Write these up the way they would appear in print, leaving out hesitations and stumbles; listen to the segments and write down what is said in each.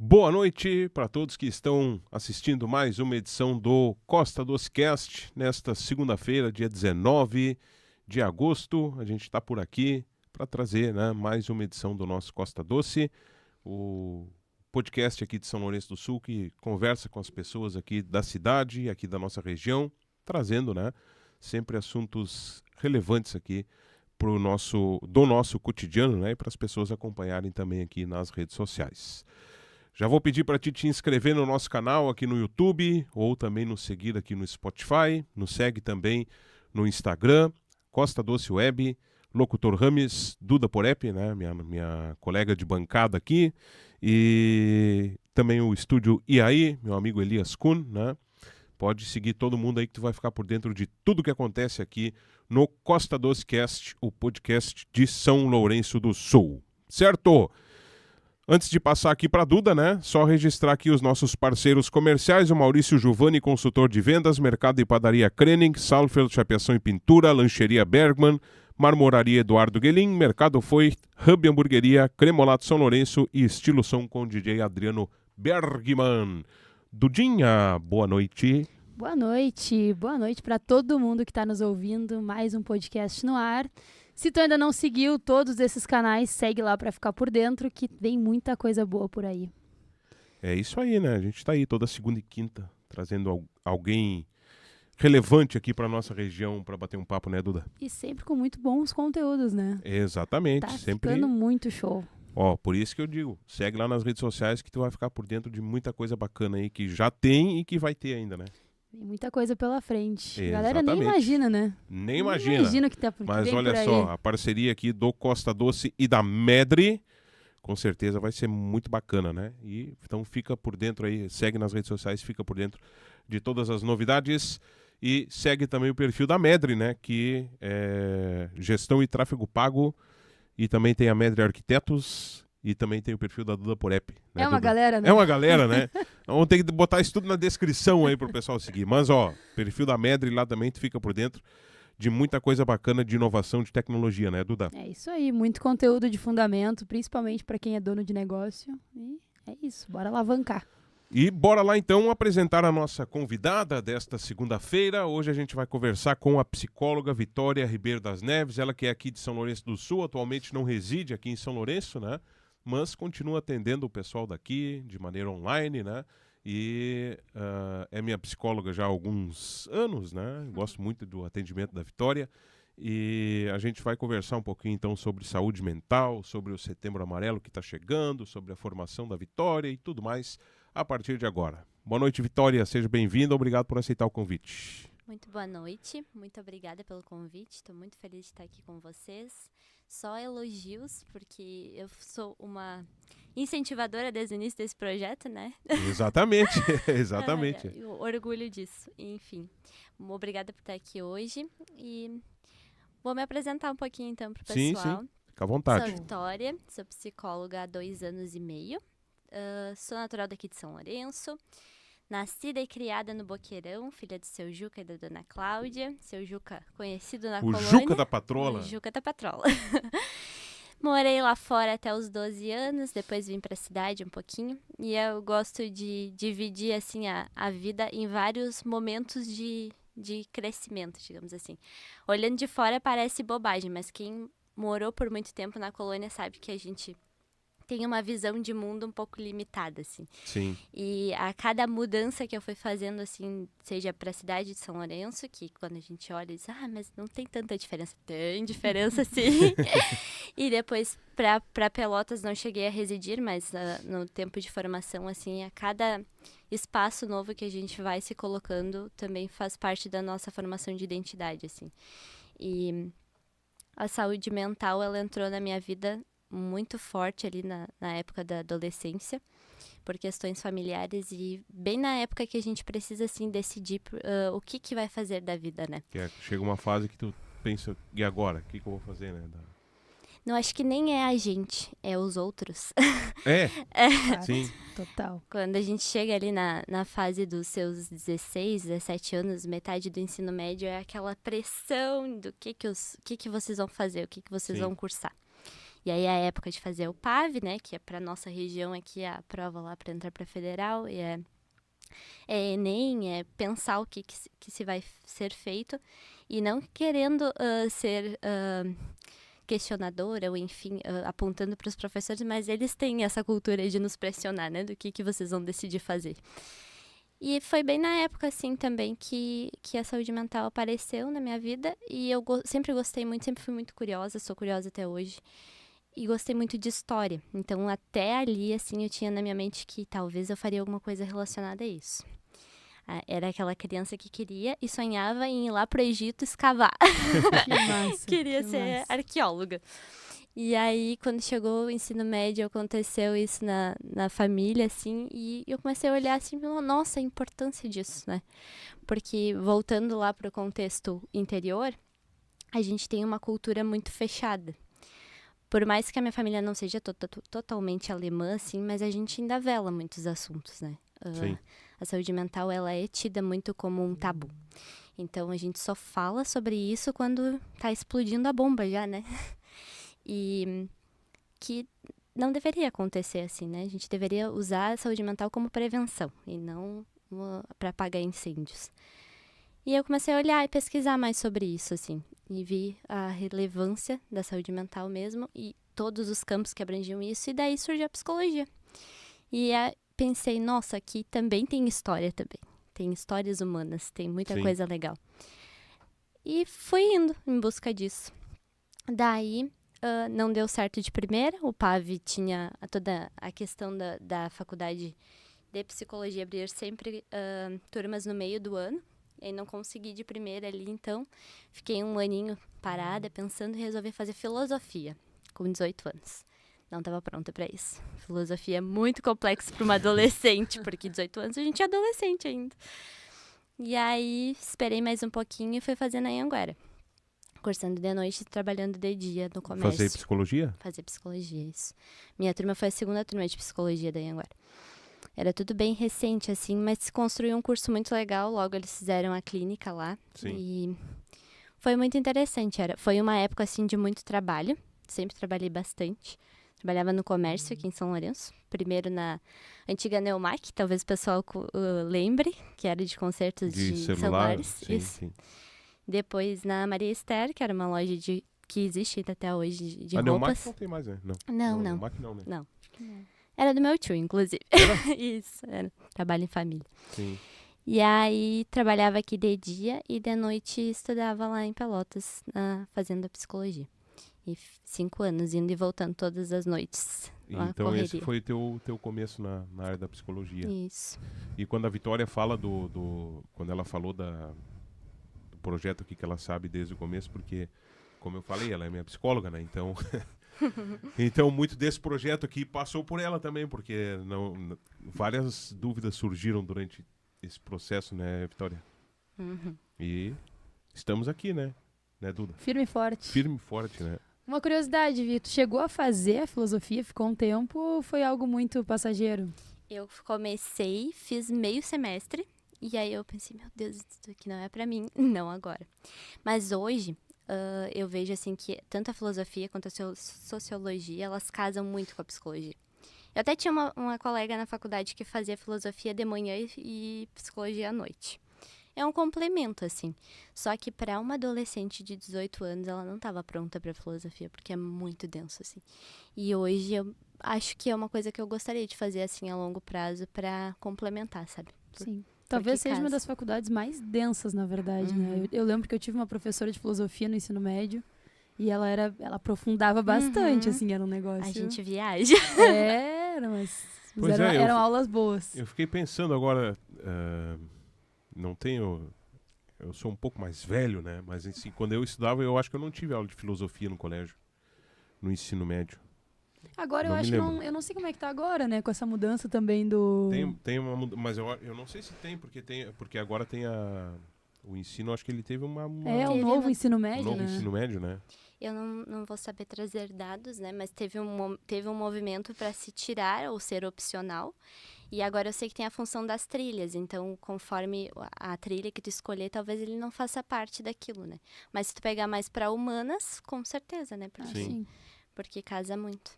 Boa noite para todos que estão assistindo mais uma edição do Costa Doce Cast. Nesta segunda-feira, dia 19 de agosto, a gente está por aqui para trazer, mais uma edição do nosso Costa Doce, o podcast aqui de São Lourenço do Sul que conversa com as pessoas aqui da cidade, aqui da nossa região, trazendo sempre assuntos relevantes aqui do nosso cotidiano, e para as pessoas acompanharem também aqui nas redes sociais. Já vou pedir para ti te inscrever no nosso canal aqui no YouTube ou também nos seguir aqui no Spotify. Nos segue também no Instagram, Costa Doce Web, Locutor Rames, Duda Porep, minha colega de bancada aqui. E também o estúdio IAI, meu amigo Elias Kuhn, Pode seguir todo mundo aí que tu vai ficar por dentro de tudo que acontece aqui no Costa Doce Cast, o podcast de São Lourenço do Sul. Certo? Antes de passar aqui para a Duda, só registrar aqui os nossos parceiros comerciais, o Maurício Giovanni, consultor de vendas, Mercado e Padaria Krening, Salfeld, Chapeação e Pintura, Lancheria Bergman, Marmoraria Eduardo Guelin, Mercado Foi, Hub Hamburgueria, Cremolato São Lourenço e Estilo Som com DJ Adriano Bergman. Dudinha, boa noite. Boa noite para todo mundo que está nos ouvindo, mais um podcast no ar. Se tu ainda não seguiu todos esses canais, segue lá para ficar por dentro, que vem muita coisa boa por aí. É isso aí, A gente está aí toda segunda e quinta, trazendo alguém relevante aqui para nossa região para bater um papo, Duda? E sempre com muito bons conteúdos, Exatamente. Tá sempre ficando muito show. Por isso que eu digo, segue lá nas redes sociais que tu vai ficar por dentro de muita coisa bacana aí que já tem e que vai ter ainda, Tem muita coisa pela frente. Exatamente. A galera nem imagina, Nem imagina. Nem imagina o que tá por Mas vem olha por aí. só, a parceria aqui do Costa Doce e da Medre, com certeza vai ser muito bacana, E então fica por dentro aí, segue nas redes sociais, fica por dentro de todas as novidades e segue também o perfil da Medre, que é gestão e tráfego pago, e também tem a Medre Arquitetos. E também tem o perfil da Duda Porep. É uma galera, É uma galera, Vamos ter que botar isso tudo na descrição aí pro pessoal seguir. Mas, perfil da Medre lá também, tu fica por dentro de muita coisa bacana de inovação, de tecnologia, Duda? É isso aí, muito conteúdo de fundamento, principalmente para quem é dono de negócio. E é isso, bora alavancar. E bora lá então apresentar a nossa convidada desta segunda-feira. Hoje a gente vai conversar com a psicóloga Vitória Ribeiro das Neves, ela que é aqui de São Lourenço do Sul, atualmente não reside aqui em São Lourenço, mas continua atendendo o pessoal daqui de maneira online, E é minha psicóloga já há alguns anos, Gosto muito do atendimento da Vitória. E a gente vai conversar um pouquinho então sobre saúde mental, sobre o Setembro Amarelo que está chegando, sobre a formação da Vitória e tudo mais a partir de agora. Boa noite, Vitória. Seja bem-vinda. Obrigado por aceitar o convite. Muito boa noite, muito obrigada pelo convite, estou muito feliz de estar aqui com vocês. Só elogios, porque eu sou uma incentivadora desde o início desse projeto, Exatamente, exatamente. Eu orgulho disso, enfim. Obrigada por estar aqui hoje e vou me apresentar um pouquinho então para o pessoal. Sim, fica à vontade. Sou Vitória, sou psicóloga há 2 anos e meio, sou natural daqui de São Lourenço. Nascida e criada no Boqueirão, filha do seu Juca e da dona Cláudia. Seu Juca, conhecido na colônia. O Juca da Patrola. O Juca da Patrola. Morei lá fora até os 12 anos, depois vim para a cidade um pouquinho. E eu gosto de dividir assim, a vida em vários momentos de crescimento, digamos assim. Olhando de fora parece bobagem, mas quem morou por muito tempo na colônia sabe que a gente tem uma visão de mundo um pouco limitada, assim. Sim. E a cada mudança que eu fui fazendo, assim, seja para a cidade de São Lourenço, que quando a gente olha, diz, mas não tem tanta diferença. Tem diferença, sim. E depois, para Pelotas, não cheguei a residir, mas no tempo de formação, assim, a cada espaço novo que a gente vai se colocando, também faz parte da nossa formação de identidade, assim. E a saúde mental, ela entrou na minha vida muito forte ali na época da adolescência, por questões familiares e bem na época que a gente precisa, assim, decidir o que vai fazer da vida, Chega uma fase que tu pensa, e agora? O que eu vou fazer, Não, acho que nem é a gente, é os outros. Sim. Total. Quando a gente chega ali na fase dos seus 16, 17 anos, metade do ensino médio, é aquela pressão do que vocês vão fazer, o que vocês Sim. vão cursar. E aí, a época de fazer o PAV, né? Que é para nossa região aqui, a prova lá para entrar para federal. E é Enem, é pensar o que se vai ser feito. E não querendo ser questionadora, ou enfim, apontando para os professores, mas eles têm essa cultura de nos pressionar, né? Do que vocês vão decidir fazer. E foi bem na época, assim, também que a saúde mental apareceu na minha vida. E eu sempre gostei muito, sempre fui muito curiosa, sou curiosa até hoje. E gostei muito de história. Então, até ali, assim, eu tinha na minha mente que talvez eu faria alguma coisa relacionada a isso. Era aquela criança que queria e sonhava em ir lá pro Egito escavar. Que massa. Queria que ser massa. arqueóloga. E aí, quando chegou o ensino médio, aconteceu isso na família, assim, e eu comecei a olhar assim, nossa, a importância disso, né? Porque, voltando lá pro contexto interior, a gente tem uma cultura muito fechada. Por mais que a minha família não seja totalmente alemã, assim, mas a gente ainda vela muitos assuntos, né? Sim. A saúde mental, ela é tida muito como um tabu. Então, a gente só fala sobre isso quando tá explodindo a bomba já, né? E que não deveria acontecer assim, né? A gente deveria usar a saúde mental como prevenção e não para apagar incêndios. E eu comecei a olhar e pesquisar mais sobre isso, assim. E vi a relevância da saúde mental mesmo e todos os campos que abrangiam isso. E daí surgiu a psicologia. E pensei, nossa, aqui também tem história também. Tem histórias humanas, tem muita Sim. coisa legal. E fui indo em busca disso. Daí, não deu certo de primeira. O PAV tinha toda a questão da faculdade de psicologia abrir sempre turmas no meio do ano. E não consegui de primeira ali, então fiquei um aninho parada, pensando em resolver fazer filosofia, com 18 anos. Não estava pronta para isso. Filosofia é muito complexo para uma adolescente, porque 18 anos a gente é adolescente ainda. E aí, esperei mais um pouquinho e fui fazer na Anhanguera. Cursando de noite e trabalhando de dia no comércio. Fazer psicologia? Fazer psicologia, isso. Minha turma foi a segunda turma de psicologia da Anhanguera. Era tudo bem recente, assim, mas se construiu um curso muito legal. Logo eles fizeram a clínica lá. Sim. E foi muito interessante. Foi uma época, assim, de muito trabalho. Sempre trabalhei bastante. Trabalhava no comércio aqui em São Lourenço. Primeiro na antiga Neumac, talvez o pessoal lembre, que era de concertos de celulares. Sim, Isso. sim. Depois na Maria Esther, que era uma loja que existe ainda até hoje de A Neumac roupas. não tem mais, né? Não. Neumac não, né? Não. Era do meu tio, inclusive. Era? Isso, era trabalho em família. Sim. E aí, trabalhava aqui de dia e de noite estudava lá em Pelotas, fazendo psicologia. E 5 anos, indo e voltando todas as noites. Então correria. esse foi teu começo na área da psicologia. Isso. E quando a Vitória fala quando ela falou do projeto aqui que ela sabe desde o começo, porque, como eu falei, ela é minha psicóloga, né? Então, então muito desse projeto aqui passou por ela também, porque várias dúvidas surgiram durante esse processo, né, Vitória? Uhum. E estamos aqui, né, Duda? Firme e forte. Firme e forte, né? Uma curiosidade, Vitor, chegou a fazer a filosofia, ficou um tempo ou foi algo muito passageiro? Eu comecei, fiz meio semestre, e aí eu pensei, meu Deus, isso aqui não é pra mim, não agora. Mas hoje, eu vejo assim que tanto a filosofia quanto a sociologia, elas casam muito com a psicologia. Eu até tinha uma colega na faculdade que fazia filosofia de manhã e psicologia à noite. É um complemento, assim. Só que para uma adolescente de 18 anos, ela não estava pronta para filosofia, porque é muito denso, assim. E hoje eu acho que é uma coisa que eu gostaria de fazer, assim, a longo prazo para complementar, sabe? Sim. Talvez seja uma casa. das faculdades mais densas, na verdade, né? Eu lembro que eu tive uma professora de filosofia no ensino médio e ela aprofundava bastante, assim, era um negócio... A gente viaja. Mas Pois eram aulas boas. Eu fiquei pensando agora, não tenho... Eu sou um pouco mais velho, né? Mas assim, quando eu estudava, eu acho que eu não tive aula de filosofia no colégio, no ensino médio. Agora Não eu me acho que lembro. eu não sei como é que tá agora, né? Com essa mudança também do... Tem uma mas eu não sei se tem, porque agora tem o ensino, acho que ele teve uma o Teve novo uma- ensino um médio, novo né? ensino médio, né? Eu não vou saber trazer dados, né? Mas teve um movimento para se tirar ou ser opcional. E agora eu sei que tem a função das trilhas. Então, conforme a trilha que tu escolher, talvez ele não faça parte daquilo, né? Mas se tu pegar mais para humanas, com certeza, né? Ah, Sim. porque casa muito.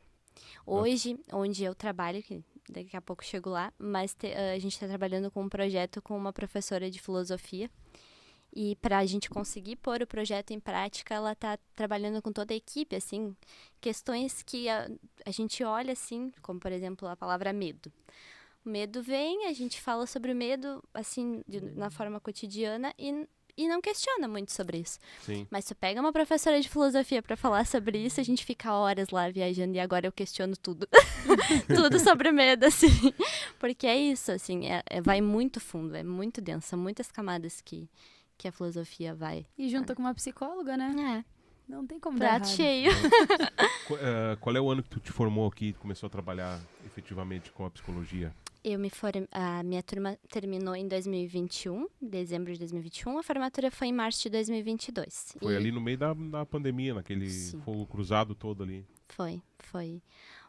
Hoje, onde eu trabalho, que daqui a pouco chego lá, mas a gente está trabalhando com um projeto com uma professora de filosofia. E para a gente conseguir pôr o projeto em prática, ela está trabalhando com toda a equipe, assim, questões que a gente olha, assim, como, por exemplo, a palavra medo. O medo vem, a gente fala sobre o medo, assim, na forma cotidiana e não questiona muito sobre isso. Sim. Mas se tu pega uma professora de filosofia para falar sobre isso, a gente fica horas lá viajando e agora eu questiono tudo. Tudo sobre medo, assim. Porque é isso, assim, vai muito fundo, é muito denso, são muitas camadas que a filosofia vai. E junto com uma psicóloga, né? Não tem como dar Prato errado. cheio. Qual é o ano que tu te formou aqui e começou a trabalhar efetivamente com a psicologia? A minha turma terminou em 2021, dezembro de 2021. A formatura foi em março de 2022. Foi ali no meio da pandemia, naquele fogo cruzado todo ali. Foi.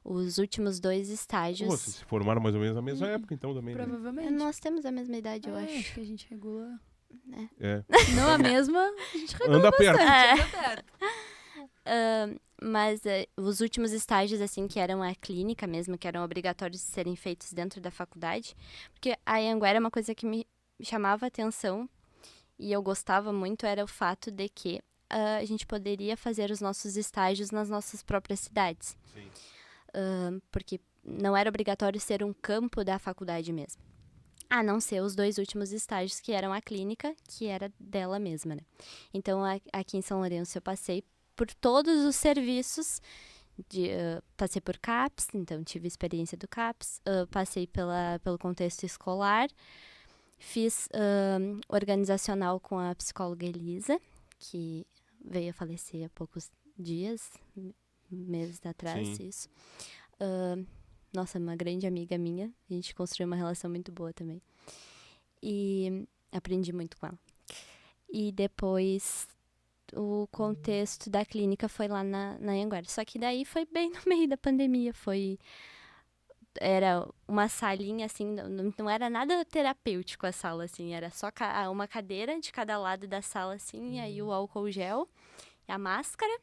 Os últimos 2 estágios. Vocês se formaram mais ou menos na mesma época, então, também, né? Provavelmente. Nós temos a mesma idade, eu acho. Acho que a gente regula. É. Não a mesma, a gente regula Anda bastante. perto. Anda perto. Mas os últimos estágios, assim, que eram a clínica mesmo, que eram obrigatórios de serem feitos dentro da faculdade, porque a Anhanguera, uma coisa que me chamava a atenção e eu gostava muito, era o fato de que a gente poderia fazer os nossos estágios nas nossas próprias cidades. Sim. Porque não era obrigatório ser um campo da faculdade mesmo. A não ser os 2 últimos estágios, que eram a clínica, que era dela mesma, né? Então, aqui em São Lourenço, eu passei por todos os serviços. Passei por CAPS, então tive experiência do CAPS. Passei pelo contexto escolar. Fiz organizacional com a psicóloga Elisa, que veio a falecer há poucos dias, meses atrás, Sim. isso. Nossa, uma grande amiga minha. A gente construiu uma relação muito boa também. E aprendi muito com ela. E depois, o contexto da clínica foi lá na Anhanguera. Só que daí foi bem no meio da pandemia. Era uma salinha, assim, não era nada terapêutico a sala, assim. Era só uma cadeira de cada lado da sala, assim, e aí o álcool gel, a máscara.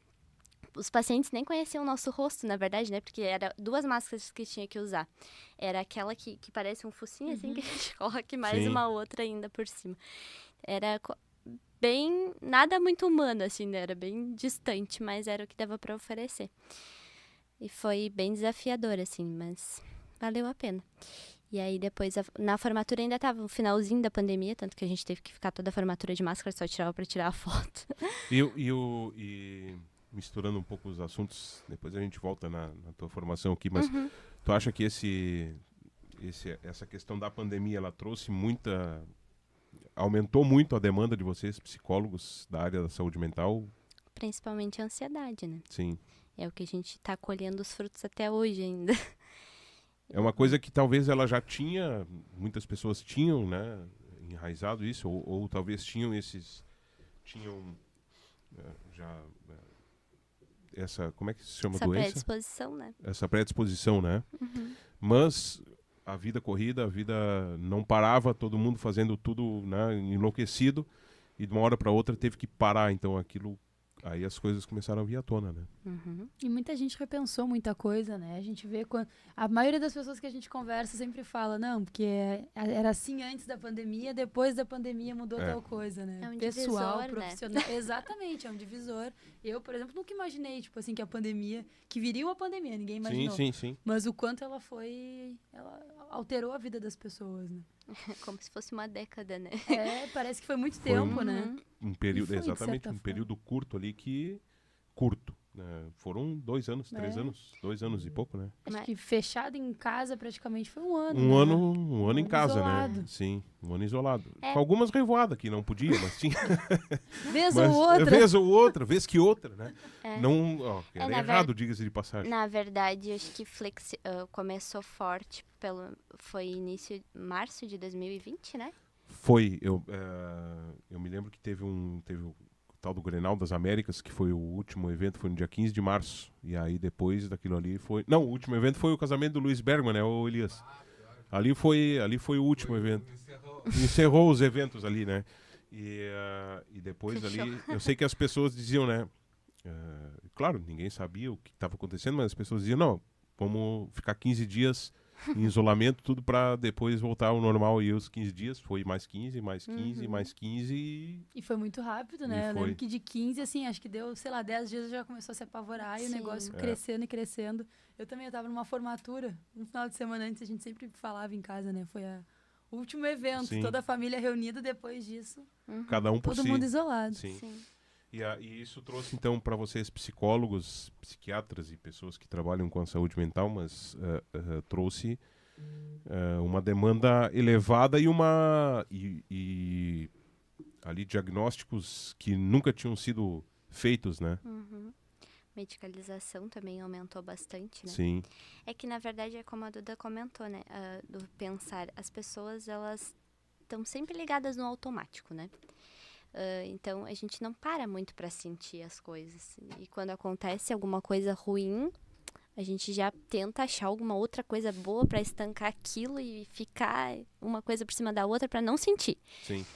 Os pacientes nem conheciam o nosso rosto, na verdade, né? Porque era 2 máscaras que tinha que usar. Era aquela que parece um focinho, assim, que a gente coloca, e mais uma outra ainda por cima. Era bem... Nada muito humano, assim, né? Era bem distante, mas era o que dava para oferecer. E foi bem desafiador, assim, mas valeu a pena. E aí, depois, na formatura ainda tava o finalzinho da pandemia, tanto que a gente teve que ficar toda a formatura de máscara, só tirava para tirar a foto. E misturando um pouco os assuntos, depois a gente volta na tua formação aqui, mas tu acha que essa questão da pandemia, ela aumentou muito a demanda de vocês, psicólogos da área da saúde mental? Principalmente a ansiedade, né? Sim. É o que a gente está colhendo os frutos até hoje ainda. É uma coisa que talvez ela já tinha, muitas pessoas tinham, né, enraizado isso, ou talvez tinham já essa, como é que se chama a doença? Essa predisposição, né? Essa predisposição, né? Mas a vida corrida, a vida não parava, todo mundo fazendo tudo, né, enlouquecido, e de uma hora para outra teve que parar, então aí as coisas começaram a vir à tona, né? E muita gente repensou muita coisa, né? A gente vê a maioria das pessoas que a gente conversa sempre fala, não, porque era assim antes da pandemia, depois da pandemia mudou tal coisa, né? É um Pessoal, divisor, profissional. né? Exatamente, é um divisor. Eu, por exemplo, nunca imaginei, tipo assim, que viria uma pandemia, ninguém imaginou. Sim. Mas o quanto ela alterou a vida das pessoas, né? Como se fosse uma década, né? Parece que foi muito tempo, né? Um período, Foi, de exatamente, certa um período curto ali curto, né? Foram 2 anos, 3 anos, 2 anos e pouco, né? Acho que fechado em casa praticamente foi um ano. Um ano em ano casa, isolado. né? Sim, um ano isolado. Com algumas revoadas que não podia, mas tinha. Vez ou outra. Vez ou outra, vez que outra, né? É. Não, era na errado, diga-se de passagem. Na verdade, acho que começou forte, foi início de março de 2020, né? Foi, eu me lembro que teve o tal do Grenal das Américas, que foi o último evento, foi no dia 15 de março. E aí depois daquilo ali foi... Não, o último evento foi o casamento do Luiz Bergman, né, o Elias? Ali foi o último evento. Encerrou os eventos ali, né? E depois ali... Eu sei que as pessoas diziam, né? claro, ninguém sabia o que estava acontecendo, mas as pessoas diziam, não, vamos ficar 15 dias em isolamento, tudo para depois voltar ao normal. E os 15 dias foi mais 15, mais 15, mais 15 E foi muito rápido, né? Eu lembro que de 15, assim, acho que deu, sei lá, 10 dias já começou a se apavorar e o Sim. negócio crescendo e crescendo. Eu também tava numa formatura, no final de semana antes, a gente sempre falava em casa, né? Foi o último evento, Sim. toda a família reunida, depois disso, cada um por todo si. mundo isolado. Sim. Sim. E isso trouxe, então, para vocês, psicólogos, psiquiatras e pessoas que trabalham com a saúde mental, mas trouxe uma demanda elevada e ali diagnósticos que nunca tinham sido feitos, né? Medicalização também aumentou bastante, né? Sim, É que, na verdade, é como a Duda comentou, né? Do pensar, as pessoas, elas estão sempre ligadas no automático, né? Então, a gente não para muito para sentir as coisas. E quando acontece alguma coisa ruim, a gente já tenta achar alguma outra coisa boa para estancar aquilo e ficar uma coisa por cima da outra para não sentir. sim.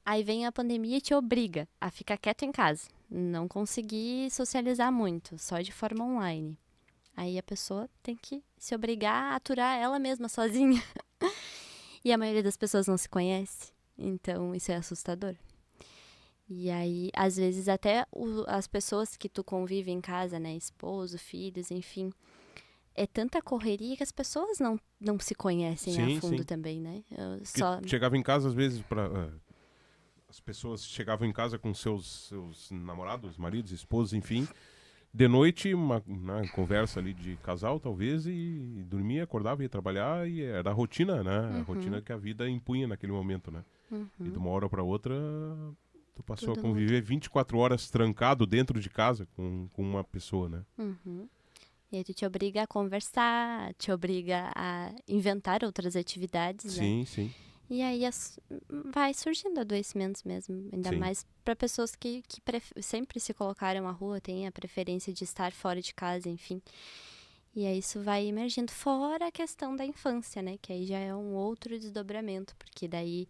Aí vem a pandemia e te obriga a ficar quieto em casa. Não conseguir socializar muito, só de forma online. Aí a pessoa tem que se obrigar a aturar ela mesma sozinha. E a maioria das pessoas não se conhece. Então, isso é assustador. E aí, às vezes, até as pessoas que tu convive em casa, né? Esposo, filhos, enfim. É tanta correria que as pessoas não se conhecem Sim, a fundo sim. também, né? Porque chegava em casa, às vezes, as pessoas chegavam em casa com seus namorados, maridos, esposos, enfim. De noite, uma conversa ali de casal, talvez, e dormia, acordava, ia trabalhar, e era a rotina, né? A rotina que a vida impunha naquele momento, né? E de uma hora para outra, tu passou Tudo a conviver 24 horas trancado dentro de casa com uma pessoa, né? E aí tu te obriga a conversar, te obriga a inventar outras atividades, né? Sim, sim. E aí vai surgindo adoecimentos mesmo, ainda Sim. mais para pessoas que sempre se colocaram à rua, têm a preferência de estar fora de casa, enfim. E aí isso vai emergindo, fora a questão da infância, né? Que aí já é um outro desdobramento, porque daí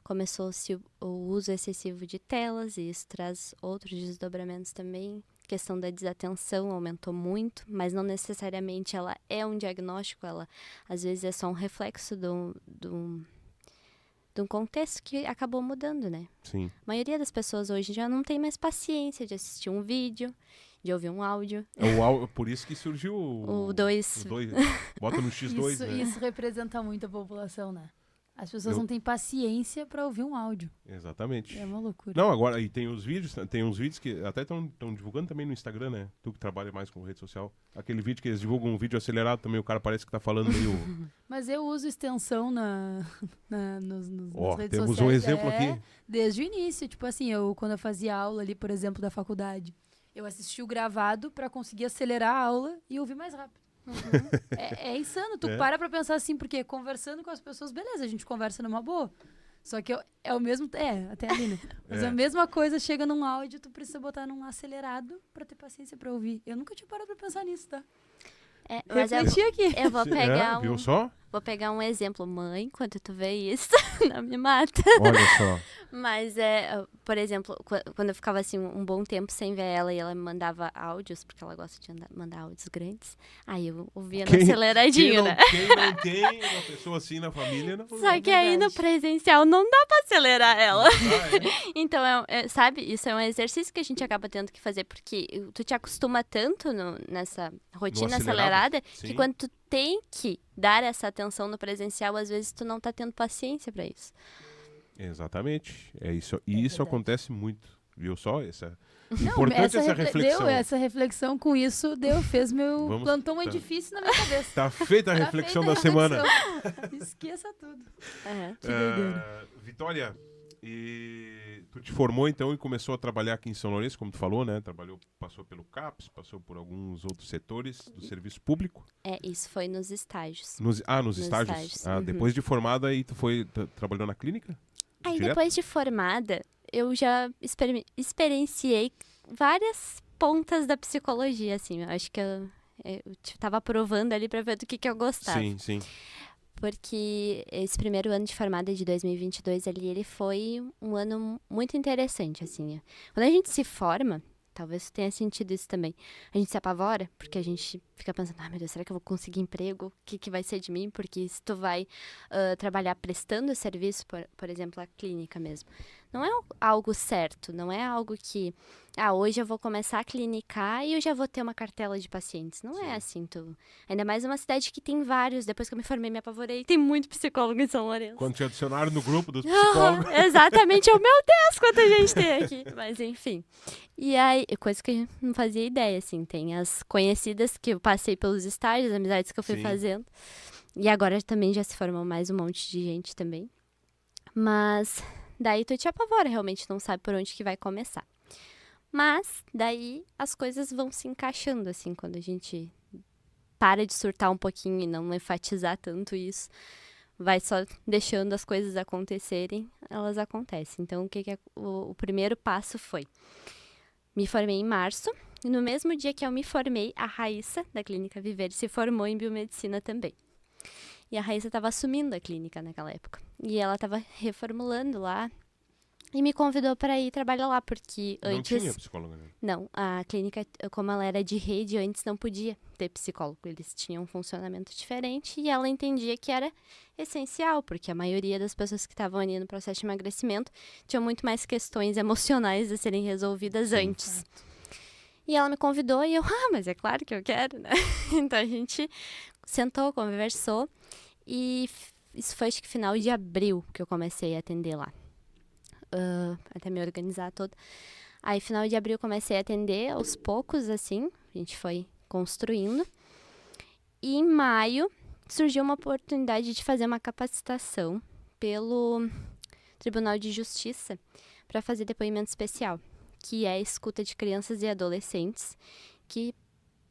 começou-se o uso excessivo de telas, e isso traz outros desdobramentos também. A questão da desatenção aumentou muito, mas não necessariamente ela é um diagnóstico, ela às vezes é só um reflexo de um contexto que acabou mudando, né? Sim. A maioria das pessoas hoje já não tem mais paciência de assistir um vídeo, de ouvir um áudio. Por isso que surgiu O 2. Bota no X2, Isso, né? isso representa muito a população, né? As pessoas não têm paciência para ouvir um áudio. Exatamente. É uma loucura. Não, agora, e tem uns vídeos que até estão divulgando também no Instagram, né? Tu que trabalha mais com rede social. Aquele vídeo que eles divulgam, um vídeo acelerado também, o cara parece que tá falando meio... Mas eu uso extensão nas redes temos sociais. um exemplo aqui. Desde o início. Tipo assim, quando eu fazia aula ali, por exemplo, da faculdade, eu assisti o gravado para conseguir acelerar a aula e ouvir mais rápido. É insano. Tu para pra pensar assim, porque conversando com as pessoas, beleza, a gente conversa numa boa. Só que é o mesmo... até ali, né? Mas a mesma coisa chega num áudio, tu precisa botar num acelerado pra ter paciência pra ouvir. Eu nunca tinha parado pra pensar nisso, tá? Mas Refleti aqui. eu vou pegar Viu só? Vou pegar um exemplo. Mãe, quando tu vê isso, não me mata. Olha só. Mas, por exemplo, quando eu ficava assim um bom tempo sem ver ela e ela me mandava áudios, porque ela gosta de mandar áudios grandes, aí eu ouvia no aceleradinho, né? Quem não tem uma pessoa assim na família, não. Só que aí no presencial não dá pra acelerar ela. Ah, Então, sabe, isso é um exercício que a gente acaba tendo que fazer, porque tu te acostuma tanto nessa rotina acelerada, sim. que quando tu tem que dar essa atenção no presencial, às vezes tu não tá tendo paciência pra isso. Exatamente. É isso. E isso acontece muito. Viu só? Não, Importante essa reflexão. Essa reflexão com isso fez meu plantão edifício na minha cabeça. Tá feita a reflexão da semana. Esqueça tudo. Que doideira. Vitória, e tu te formou então e começou a trabalhar aqui em São Lourenço, como tu falou, né? Passou pelo CAPS, passou por alguns outros setores do serviço público. Isso foi nos estágios. Nos estágios. Depois de formada aí tu trabalhou na clínica? Aí Direto? depois de formada, eu já experienciei várias pontas da psicologia, assim. Eu acho que eu tava provando ali pra ver do que eu gostava. Sim, sim. Porque esse primeiro ano de formada de 2022 ali, ele foi um ano muito interessante, assim. Quando a gente se forma, Talvez tenha sentido isso também. A gente se apavora, porque a gente fica pensando, meu Deus, será que eu vou conseguir emprego? O que vai ser de mim? Porque se tu vai trabalhar prestando serviço, por exemplo, a clínica mesmo, não é algo certo, não é algo que, hoje eu vou começar a clinicar e eu já vou ter uma cartela de pacientes. Não é assim, ainda mais uma cidade que tem vários, depois que eu me formei, me apavorei, tem muito psicólogo em São Lourenço. Quando te adicionaram no grupo dos psicólogos. Exatamente, meu Deus, quanta gente tem aqui. Mas enfim. E aí, coisa que eu não fazia ideia, assim. Tem as conhecidas que eu passei pelos estágios, as amizades que eu fui fazendo. E agora também já se formou mais um monte de gente também. Mas daí tu te apavora, realmente não sabe por onde que vai começar. Mas daí as coisas vão se encaixando, assim, quando a gente para de surtar um pouquinho e não enfatizar tanto isso. Vai só deixando as coisas acontecerem, elas acontecem. Então, o primeiro passo foi... Me formei em março, e no mesmo dia que eu me formei, a Raíssa, da Clínica Viver, se formou em biomedicina também. E a Raíssa estava assumindo a clínica naquela época. E ela estava reformulando lá, e me convidou para ir trabalhar lá, porque antes... Não tinha psicóloga, né? Não, a clínica, como ela era de rede, antes não podia ter psicólogo. Eles tinham um funcionamento diferente e ela entendia que era essencial, porque a maioria das pessoas que estavam ali no processo de emagrecimento tinham muito mais questões emocionais a serem resolvidas antes. E ela me convidou e eu, mas é claro que eu quero, né? Então a gente sentou, conversou e isso foi acho que final de abril que eu comecei a atender lá. Até me organizar toda. Aí, final de abril, eu comecei a atender aos poucos, assim. A gente foi construindo. E em maio, surgiu uma oportunidade de fazer uma capacitação pelo Tribunal de Justiça para fazer depoimento especial, que é a escuta de crianças e adolescentes que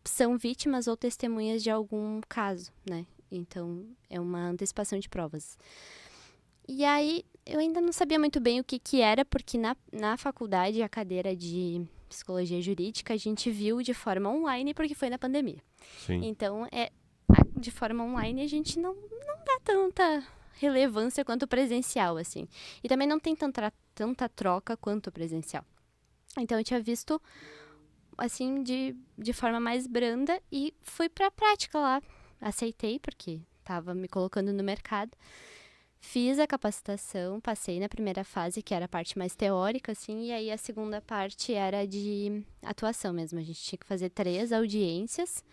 são vítimas ou testemunhas de algum caso, né? Então, é uma antecipação de provas. E aí, eu ainda não sabia muito bem o que era, porque na faculdade, a cadeira de psicologia jurídica, a gente viu de forma online, porque foi na pandemia. Sim. Então, de forma online, a gente não dá tanta relevância quanto presencial, assim. E também não tem tanta troca quanto presencial. Então, eu tinha visto, assim, de forma mais branda e fui pra prática lá. Aceitei, porque estava me colocando no mercado. Fiz a capacitação, passei na primeira fase, que era a parte mais teórica, assim, e aí a segunda parte era de atuação mesmo. A gente tinha que fazer 3 audiências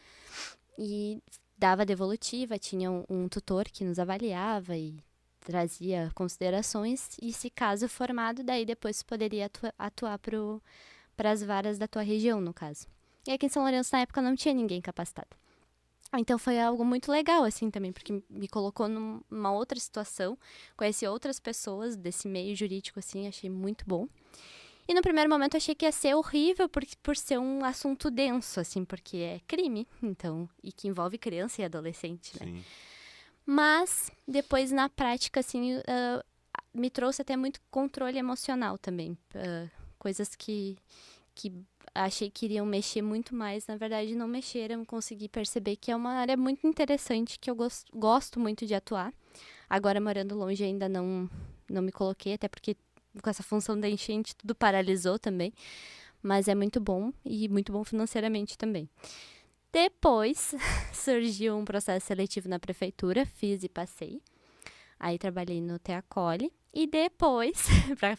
e dava devolutiva, tinha um tutor que nos avaliava e trazia considerações, e se caso formado, daí depois poderia atuar para as varas da tua região, no caso. E aqui em São Lourenço, na época, não tinha ninguém capacitado. Então, foi algo muito legal, assim, também, porque me colocou numa outra situação, conheci outras pessoas desse meio jurídico, assim, achei muito bom. E no primeiro momento, achei que ia ser horrível por ser um assunto denso, assim, porque é crime, então, e que envolve criança e adolescente, né? Sim. Mas, depois, na prática, assim, me trouxe até muito controle emocional também, coisas que achei que iriam mexer muito mais, na verdade não mexeram, consegui perceber que é uma área muito interessante, que eu gosto muito de atuar. Agora, morando longe, ainda não me coloquei, até porque com essa função da enchente tudo paralisou também, mas é muito bom e muito bom financeiramente também. Depois, surgiu um processo seletivo na prefeitura, fiz e passei. Aí trabalhei no Teacoli. E depois,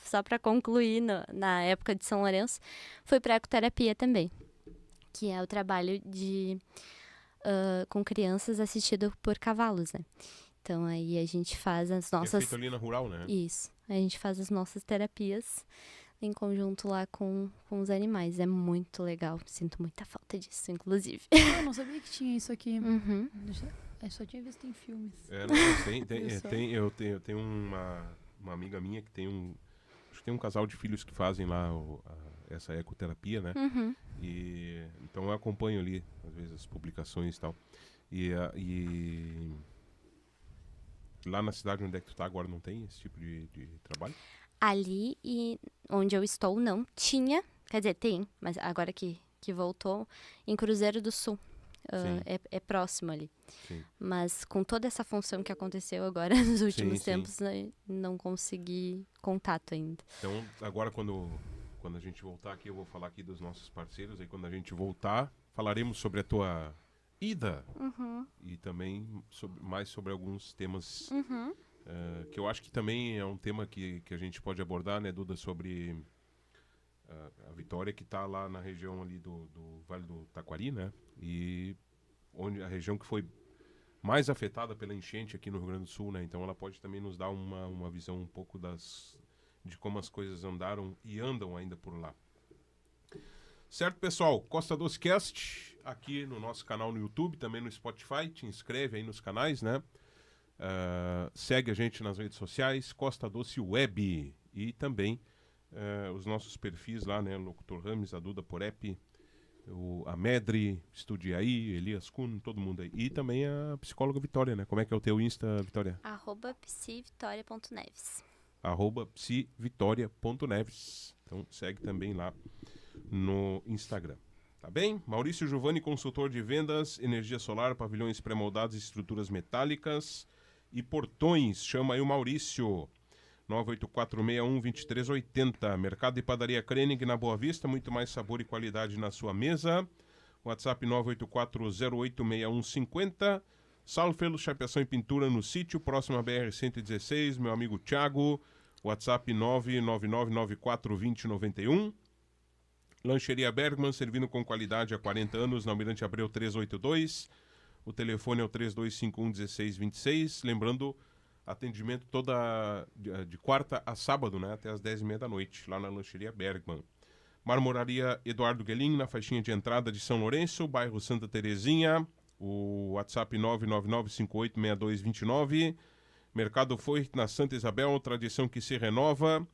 só para concluir, na época de São Lourenço, fui para ecoterapia também, que é o trabalho com crianças assistido por cavalos, né? Então, aí a gente faz as nossas... É feito ali na Rural, né? Isso. A gente faz as nossas terapias em conjunto lá com os animais. É muito legal. Sinto muita falta disso, inclusive. Eu não sabia que tinha isso aqui. Uhum. Eu só tinha visto em filmes. Eu tenho uma amiga minha que acho que tem um casal de filhos que fazem lá essa ecoterapia, né? Uhum. E então eu acompanho ali, às vezes, as publicações e tal. E lá na cidade onde é que tu tá agora não tem esse tipo de trabalho? Ali e onde eu estou não tinha, quer dizer, tem, mas agora que voltou, em Cruzeiro do Sul. É próximo ali. Sim. Mas com toda essa função que aconteceu agora nos últimos Sim. tempos, né, não consegui contato ainda. Então, agora quando quando a gente voltar aqui, eu vou falar aqui dos nossos parceiros. Aí quando a gente voltar, falaremos sobre a tua ida e também mais sobre alguns temas que eu acho que também é um tema que a gente pode abordar, né, Duda, sobre a Vitória, que está lá na região ali do Vale do Taquari, né? E onde a região que foi mais afetada pela enchente aqui no Rio Grande do Sul, né? Então ela pode também nos dar uma visão um pouco de como as coisas andaram e andam ainda por lá. Certo, pessoal? Costa Doce Cast, aqui no nosso canal no YouTube, também no Spotify. Te inscreve aí nos canais, né? Segue a gente nas redes sociais, Costa Doce Web. E também os nossos perfis lá, né? Locutor Rames, a Duda Porep, a Medri, Estudiaí, Elias Kuhn, todo mundo aí. E também a psicóloga Vitória, né? Como é que é o teu Insta, Vitória? @psivitoria.neves. @psivitoria.neves. Então segue também lá no Instagram. Tá bem? Maurício Giovanni, consultor de vendas, energia solar, pavilhões pré-moldados, estruturas metálicas e portões. Chama aí o Maurício. 984612380. Mercado e Padaria Krenig na Boa Vista. Muito mais sabor e qualidade na sua mesa. WhatsApp 984086150. Salfelo, Chapeação e Pintura no sítio, próximo à BR-116. Meu amigo Thiago. WhatsApp 999942091. Lancheria Bergman, servindo com qualidade há 40 anos, na Almirante Abreu 382. O telefone é o 3251-1626. Lembrando, atendimento toda de quarta a sábado, né, até as 10h30 da noite, lá na Lancheria Bergman. Marmoraria Eduardo Guelin, na faixinha de entrada de São Lourenço, bairro Santa Terezinha. O WhatsApp 999586229. Mercado Foi na Santa Isabel, tradição que se renova.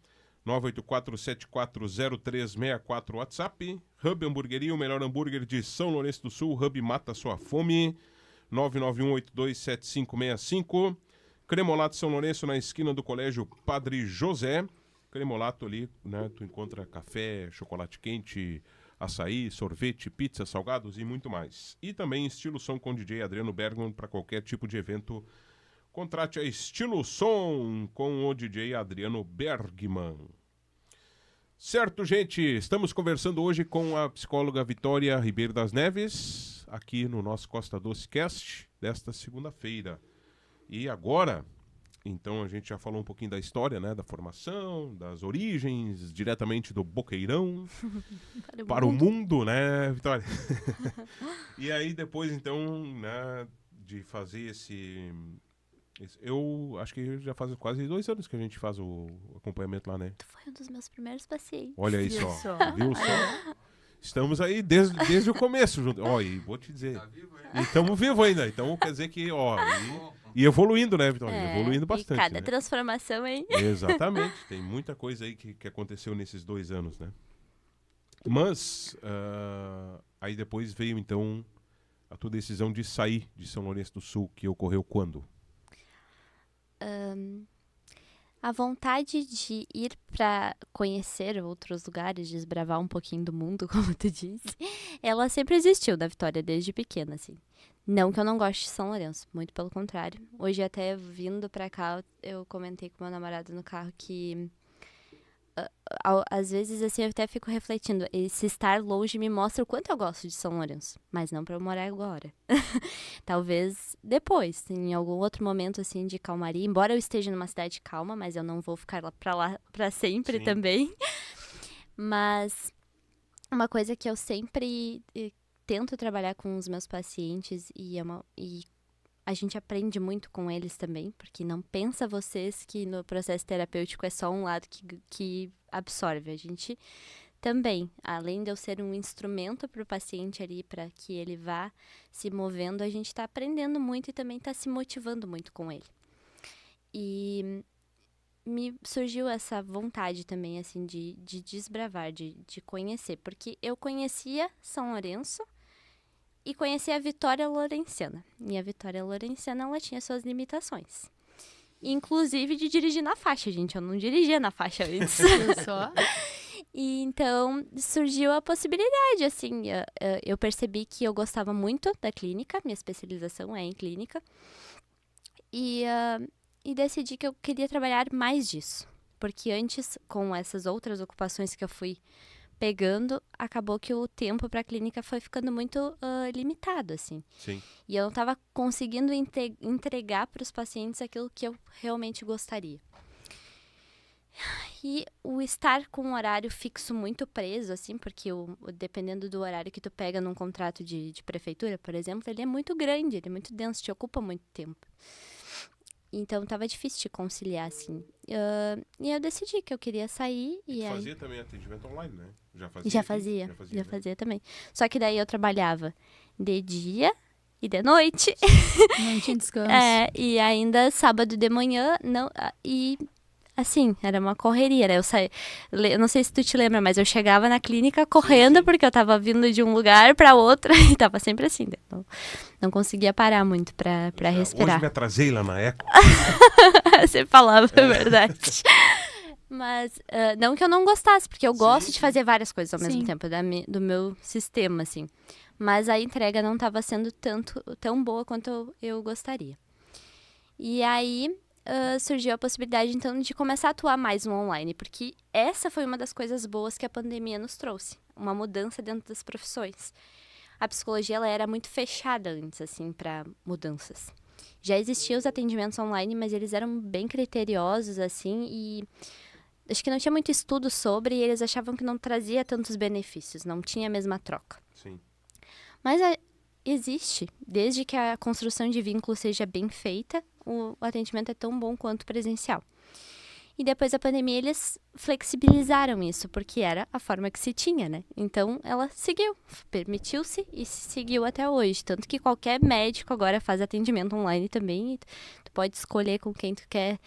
984740364 WhatsApp. Hub Hamburgueria, o melhor hambúrguer de São Lourenço do Sul. Hub mata sua fome. 991827565. Cremolato São Lourenço, na esquina do Colégio Padre José. Cremolato ali, né? Tu encontra café, chocolate quente, açaí, sorvete, pizza, salgados e muito mais. E também Estilo Som com DJ Adriano Bergman para qualquer tipo de evento. Contrate a Estilo Som com o DJ Adriano Bergman. Certo, gente? Estamos conversando hoje com a psicóloga Vitória Ribeiro das Neves, aqui no nosso Costa Doce Cast desta segunda-feira. E agora, então a gente já falou um pouquinho da história, né? Da formação, das origens, diretamente do Boqueirão para o mundo, né, Vitória? E aí depois, então, né, de fazer eu acho que já faz quase 2 anos que a gente faz o acompanhamento lá, né? Tu foi um dos meus primeiros pacientes. Olha aí só, viu só? Estamos aí desde o começo junto. Ó, e vou te dizer. Tá vivo, e estamos vivos ainda. Então quer dizer que, ó, e evoluindo, né, Vitória? Evoluindo bastante. E cada né? transformação aí. Exatamente. Tem muita coisa aí que aconteceu nesses 2 anos, né? Mas aí depois veio, então, a tua decisão de sair de São Lourenço do Sul, que ocorreu quando? A vontade de ir para conhecer outros lugares, desbravar um pouquinho do mundo, como tu disse, ela sempre existiu da Vitória desde pequena, assim. Não que eu não goste de São Lourenço, muito pelo contrário. Hoje até vindo pra cá, eu comentei com meu namorado no carro que às vezes assim eu até fico refletindo, esse estar longe me mostra o quanto eu gosto de São Lourenço, mas não pra eu morar agora. Talvez depois, em algum outro momento assim de calmaria, embora eu esteja numa cidade calma, mas eu não vou ficar lá pra sempre. Sim. Também. Mas uma coisa que eu sempre tento trabalhar com os meus pacientes e a gente aprende muito com eles também, porque não pensa vocês que no processo terapêutico é só um lado que absorve. A gente também, além de eu ser um instrumento para o paciente ali, para que ele vá se movendo, a gente está aprendendo muito e também está se motivando muito com ele. E me surgiu essa vontade também, assim, de desbravar, de conhecer, porque eu conhecia São Lourenço, e conheci a Vitória Lourenciana. E a Vitória Lourenciana, ela tinha suas limitações. Inclusive de dirigir na faixa, gente. Eu não dirigia na faixa antes. Só? E então, surgiu a possibilidade, assim. Eu percebi que eu gostava muito da clínica. Minha especialização é em clínica. E decidi que eu queria trabalhar mais disso. Porque antes, com essas outras ocupações que eu fui pegando, acabou que o tempo para a clínica foi ficando muito limitado, assim. Sim. E eu não estava conseguindo entregar para os pacientes aquilo que eu realmente gostaria. E o estar com um horário fixo muito preso, assim, porque dependendo do horário que tu pega num contrato de prefeitura, por exemplo, ele é muito grande, ele é muito denso, te ocupa muito tempo. Então, tava difícil de conciliar, assim. E eu decidi que eu queria sair. E aí... fazia também atendimento online, né? Já fazia também. Só que daí eu trabalhava de dia e de noite. Não tinha descanso. E ainda sábado de manhã, não... E... Assim, era uma correria, né? Eu não sei se tu te lembra, mas eu chegava na clínica correndo, sim. Porque eu tava vindo de um lugar pra outro e tava sempre assim, né? Não conseguia parar muito pra respirar. Hoje me atrasei lá na Eco. Você falava, é verdade. Mas, não que eu não gostasse, porque eu gosto de fazer várias coisas ao mesmo tempo, do meu sistema, assim. Mas a entrega não tava sendo tão boa quanto eu gostaria. E aí... surgiu a possibilidade, então, de começar a atuar mais no online, porque essa foi uma das coisas boas que a pandemia nos trouxe, uma mudança dentro das profissões. A psicologia, ela era muito fechada antes, assim, para mudanças. Já existiam os atendimentos online, mas eles eram bem criteriosos, assim, e acho que não tinha muito estudo sobre, e eles achavam que não trazia tantos benefícios, não tinha a mesma troca. Sim. Mas existe, desde que a construção de vínculo seja bem feita, o atendimento é tão bom quanto presencial. E depois da pandemia, eles flexibilizaram isso, porque era a forma que se tinha, né? Então, ela seguiu, permitiu-se e seguiu até hoje. Tanto que qualquer médico agora faz atendimento online também. E tu pode escolher com quem tu quer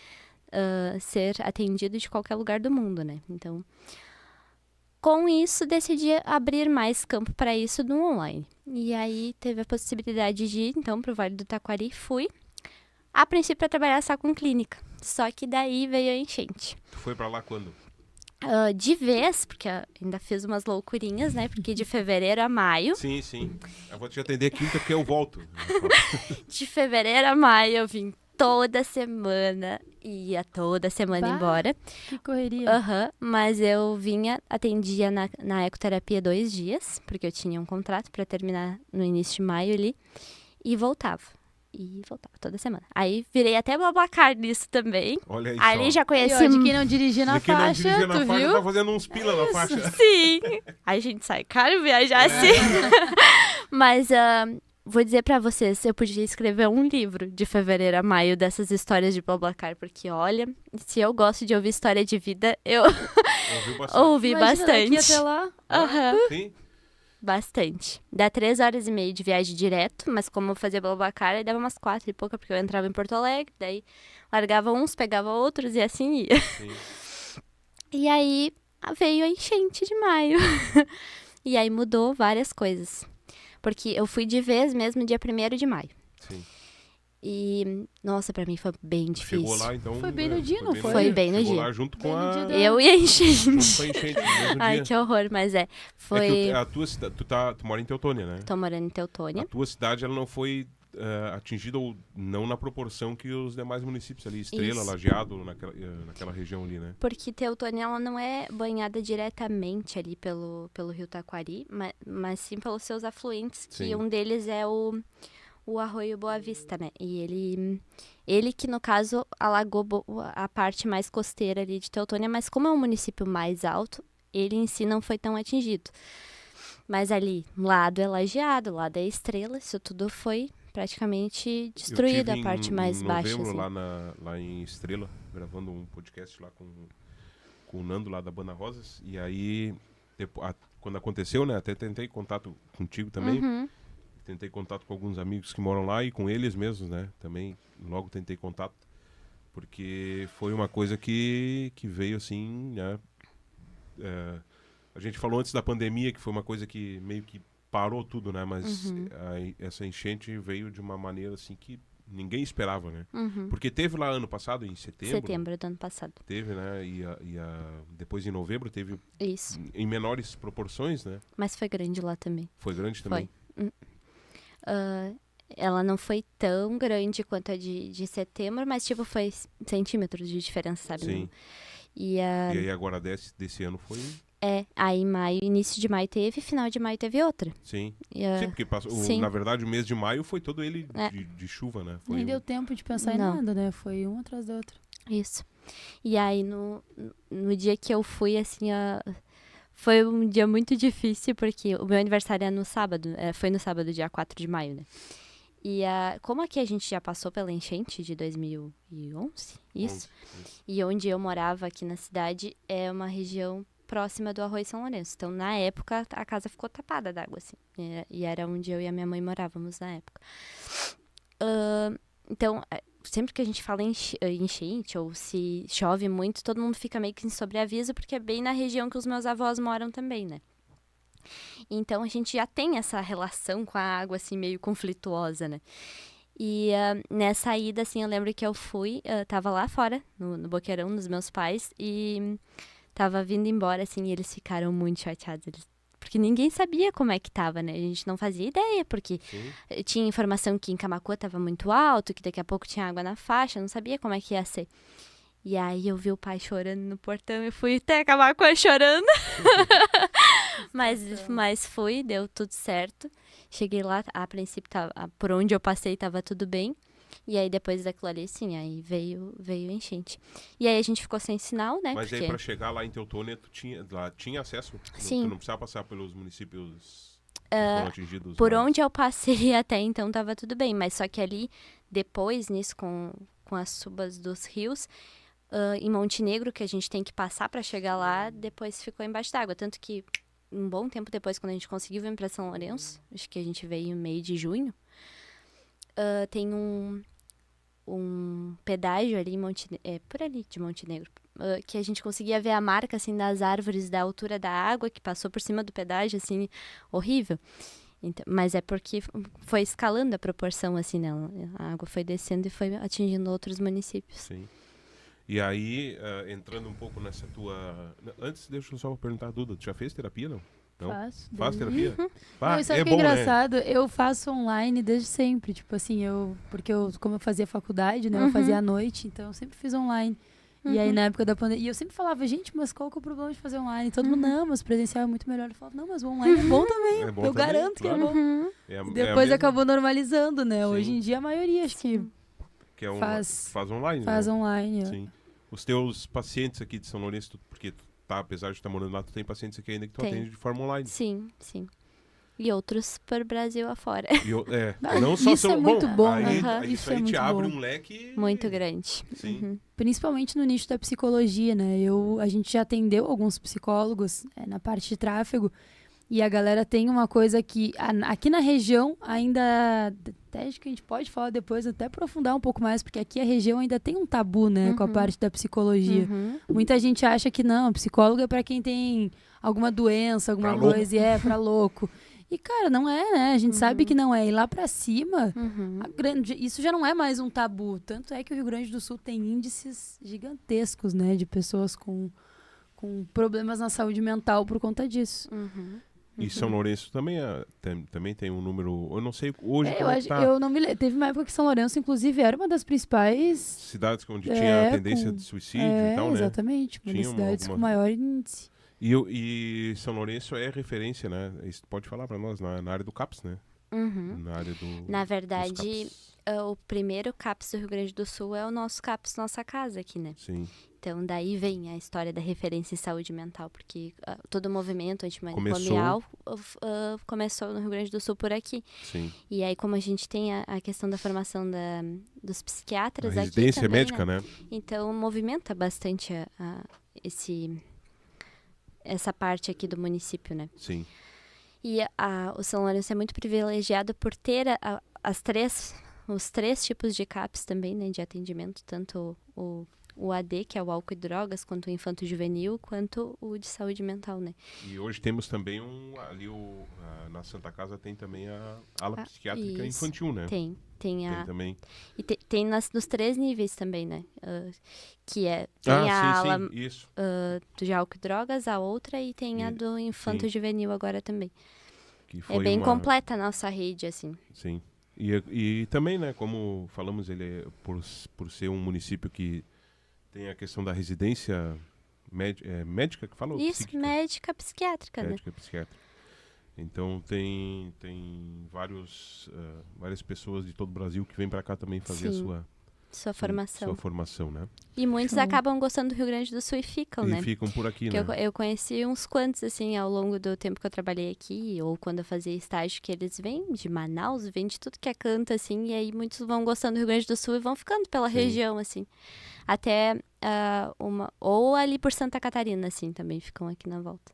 ser atendido de qualquer lugar do mundo, né? Então, com isso, decidi abrir mais campo para isso no online. E aí, teve a possibilidade de ir, então, para o Vale do Taquari. Fui. A princípio, para trabalhar só com clínica. Só que daí veio a enchente. Tu foi pra lá quando? De vez, porque ainda fiz umas loucurinhas, né? Porque de fevereiro a maio... Sim. Eu vou te atender quinta porque eu volto. De fevereiro a maio eu vim toda semana. Ia toda semana embora. Que correria. Mas eu atendia na ecoterapia 2 dias. Porque eu tinha um contrato para terminar no início de maio ali. E voltava toda semana. Aí virei até BlaBlaCar nisso também. Olha aí Ali só. já conheci... De quem não dirigia na faixa, tu viu? Tá fazendo uns pila na faixa. Sim. Aí a gente sai caro viajar assim. Mas vou dizer pra vocês, eu podia escrever um livro de fevereiro a maio dessas histórias de BlaBlaCar, porque olha, se eu gosto de ouvir história de vida, eu ouvi bastante. Daqui até lá. Sim. Bastante. Dá 3h30 de viagem direto, mas como eu fazia BlaBlaCar, aí dava umas 4 e pouca, porque eu entrava em Porto Alegre, daí largava uns, pegava outros e assim ia. Sim. E aí veio a enchente de maio. E aí mudou várias coisas. Porque eu fui de vez mesmo dia 1º de maio. Sim. E, nossa, pra mim foi bem difícil. Chegou lá, então... Foi bem no dia, não foi? Foi bem no Chegou dia. lá junto com Bem no a... dia da- Eu e a enchente. Junto com a enchente, no mesmo Ai, dia. que horror, mas foi... É que a tua cidade... Tu mora em Teutônia, né? Tô morando em Teutônia. A tua cidade, ela não foi atingida ou não na proporção que os demais municípios ali. Estrela, Isso. Lajeado, naquela região ali, né? Porque Teutônia, ela não é banhada diretamente ali pelo Rio Taquari, mas sim pelos seus afluentes, que Sim. um deles é o Arroio Boa Vista, né? E ele que, no caso, alagou a parte mais costeira ali de Teutônia, mas como é um município mais alto, ele em si não foi tão atingido. Mas ali, lado é Lajeado, lado é Estrela, isso tudo foi praticamente destruído, a parte mais baixa. Em novembro, assim. lá em Estrela, gravando um podcast lá com o Nando, lá da Banda Rosas. E aí, quando aconteceu, né? Até tentei contato contigo também. Uhum. Tentei contato com alguns amigos que moram lá e com eles mesmos, né? Também logo tentei contato. Porque foi uma coisa que veio assim, né? A gente falou antes da pandemia que foi uma coisa que meio que parou tudo, né? Mas essa enchente veio de uma maneira assim que ninguém esperava, né? Porque teve lá ano passado, em setembro. Setembro do ano passado. Teve, né? Depois em novembro teve Isso. em menores proporções, né? Mas foi grande lá também. Foi grande também. Foi. Ela não foi tão grande quanto a de setembro, mas tipo foi centímetros de diferença, sabe? Sim. E, E aí agora desse ano foi... aí início de maio teve, final de maio teve outra. Sim. E, Sim, porque passou, sim. na verdade o mês de maio foi todo ele É. de chuva, né? Foi Nem deu tempo de pensar em Não. nada, né? Foi um atrás da outra. Isso. E aí, no dia que eu fui, assim, foi um dia muito difícil, porque o meu aniversário é no sábado, foi no sábado, dia 4 de maio, né? E como aqui a gente já passou pela enchente de 2011, isso, e onde eu morava aqui na cidade é uma região próxima do Arroio São Lourenço. Então, na época, a casa ficou tapada d'água, assim. E era onde eu e a minha mãe morávamos na época. Então, sempre que a gente fala em enchente ou se chove muito, todo mundo fica meio que em sobreaviso, porque é bem na região que os meus avós moram também, né? Então, a gente já tem essa relação com a água, assim, meio conflituosa, né? E nessa ida, assim, eu lembro que eu fui, tava lá fora, no boqueirão dos meus pais, e tava vindo embora, assim, e eles ficaram muito chateados. Porque ninguém sabia como é que tava, né? A gente não fazia ideia, porque tinha informação que em Camaquã tava muito alto, que daqui a pouco tinha água na faixa, não sabia como é que ia ser. E aí eu vi o pai chorando no portão e fui até Camaquã chorando. mas fui, deu tudo certo. Cheguei lá, a princípio, por onde eu passei tava tudo bem. E aí, depois daquilo ali, sim, aí veio enchente. E aí, a gente ficou sem sinal, né? Mas porque... aí, pra chegar lá em Teutônia, lá tinha acesso? Sim. Tu não precisava passar pelos municípios que foram atingidos? Por onde eu passei até então, tava tudo bem. Mas só que ali, depois, nisso, com as subas dos rios, em Montenegro, que a gente tem que passar pra chegar lá, depois ficou embaixo d'água. Tanto que, um bom tempo depois, quando a gente conseguiu vir pra São Lourenço, acho que a gente veio no meio de junho, tem um pedágio ali, por ali de Montenegro, que a gente conseguia ver a marca, assim, das árvores, da altura da água que passou por cima do pedágio, assim, horrível. Então, mas é porque foi escalando a proporção, assim, né? A água foi descendo e foi atingindo outros municípios. Sim. E aí, entrando um pouco nessa tua... Antes, deixa eu só perguntar, Duda, tu já fez terapia, não? Não? Faço. Faz terapia? Não, isso é que é engraçado. Eu faço online desde sempre. Tipo assim, como eu fazia faculdade, né? Eu fazia à noite, então eu sempre fiz online. E aí, na época da pandemia, e eu sempre falava, gente, mas qual que é o problema de fazer online? Todo mundo, não, mas presencial é muito melhor. Eu falava, não, mas o online é bom também. É bom eu também, garanto claro. que é bom. E depois acabou normalizando, né? Sim. Hoje em dia, a maioria, acho que faz online, faz né? online. Sim. Os teus pacientes aqui de São Lourenço, porque tu apesar de estar morando lá, tu tem pacientes aqui ainda que tu atende de forma online. Sim, sim. E outros por Brasil afora. Não só isso é muito bom, aí, né? Isso aí te abre um leque... Muito grande. Sim. Principalmente no nicho da psicologia, né? A gente já atendeu alguns psicólogos na parte de tráfego e a galera tem uma coisa que aqui na região ainda... Até acho que a gente pode falar depois, até aprofundar um pouco mais, porque aqui a região ainda tem um tabu, né? Com a parte da psicologia. Muita gente acha que não, psicólogo é pra quem tem alguma doença, alguma coisa, e é pra louco. E, cara, não é, né? A gente sabe que não é. E lá pra cima, isso já não é mais um tabu. Tanto é que o Rio Grande do Sul tem índices gigantescos, né? De pessoas com problemas na saúde mental por conta disso. E São Lourenço também tem um número... Eu não sei hoje como tá. Eu não me lembro. Teve uma época que São Lourenço, inclusive, era uma das principais... cidades onde tinha a tendência de suicídio e tal, né? Exatamente. Uma das cidades com maior índice. E São Lourenço é referência, né? Isso pode falar para nós, na área do CAPS, né? Na área Na verdade, o primeiro CAPS do Rio Grande do Sul é o nosso CAPS Nossa Casa aqui, né? Sim. Então, daí vem a história da referência em saúde mental, porque todo o movimento antimanicomial começou no Rio Grande do Sul por aqui. Sim. E aí, como a gente tem a questão da formação dos psiquiatras a aqui residência também, médica, né? Então, movimenta bastante essa parte aqui do município, né? Sim. E o São Lourenço é muito privilegiado por ter os três tipos de CAPS também, né, de atendimento, tanto o AD, que é o álcool e drogas, quanto o infanto-juvenil, quanto o de saúde mental, né? E hoje temos também na Santa Casa tem também a ala psiquiátrica infantil, né? Tem também. E tem nos três níveis também, né? Que tem a ala do de álcool e drogas, a outra, e tem a do infanto-juvenil agora também. É bem completa a nossa rede, assim. Sim. E também, né, como falamos, ele por ser um município que tem a questão da residência médica que falou? Isso, médica psiquiátrica, né? Médica psiquiátrica. Então tem várias pessoas de todo o Brasil que vêm para cá também fazer sua formação. Sua formação, né? E muitos acabam gostando do Rio Grande do Sul e ficam, né? E ficam por aqui, Porque né? eu conheci uns quantos, assim, ao longo do tempo que eu trabalhei aqui, ou quando eu fazia estágio, que eles vêm de Manaus, vêm de tudo que é canto, assim, e aí muitos vão gostando do Rio Grande do Sul e vão ficando pela região, assim. Até ou ali por Santa Catarina, assim, também ficam aqui na volta.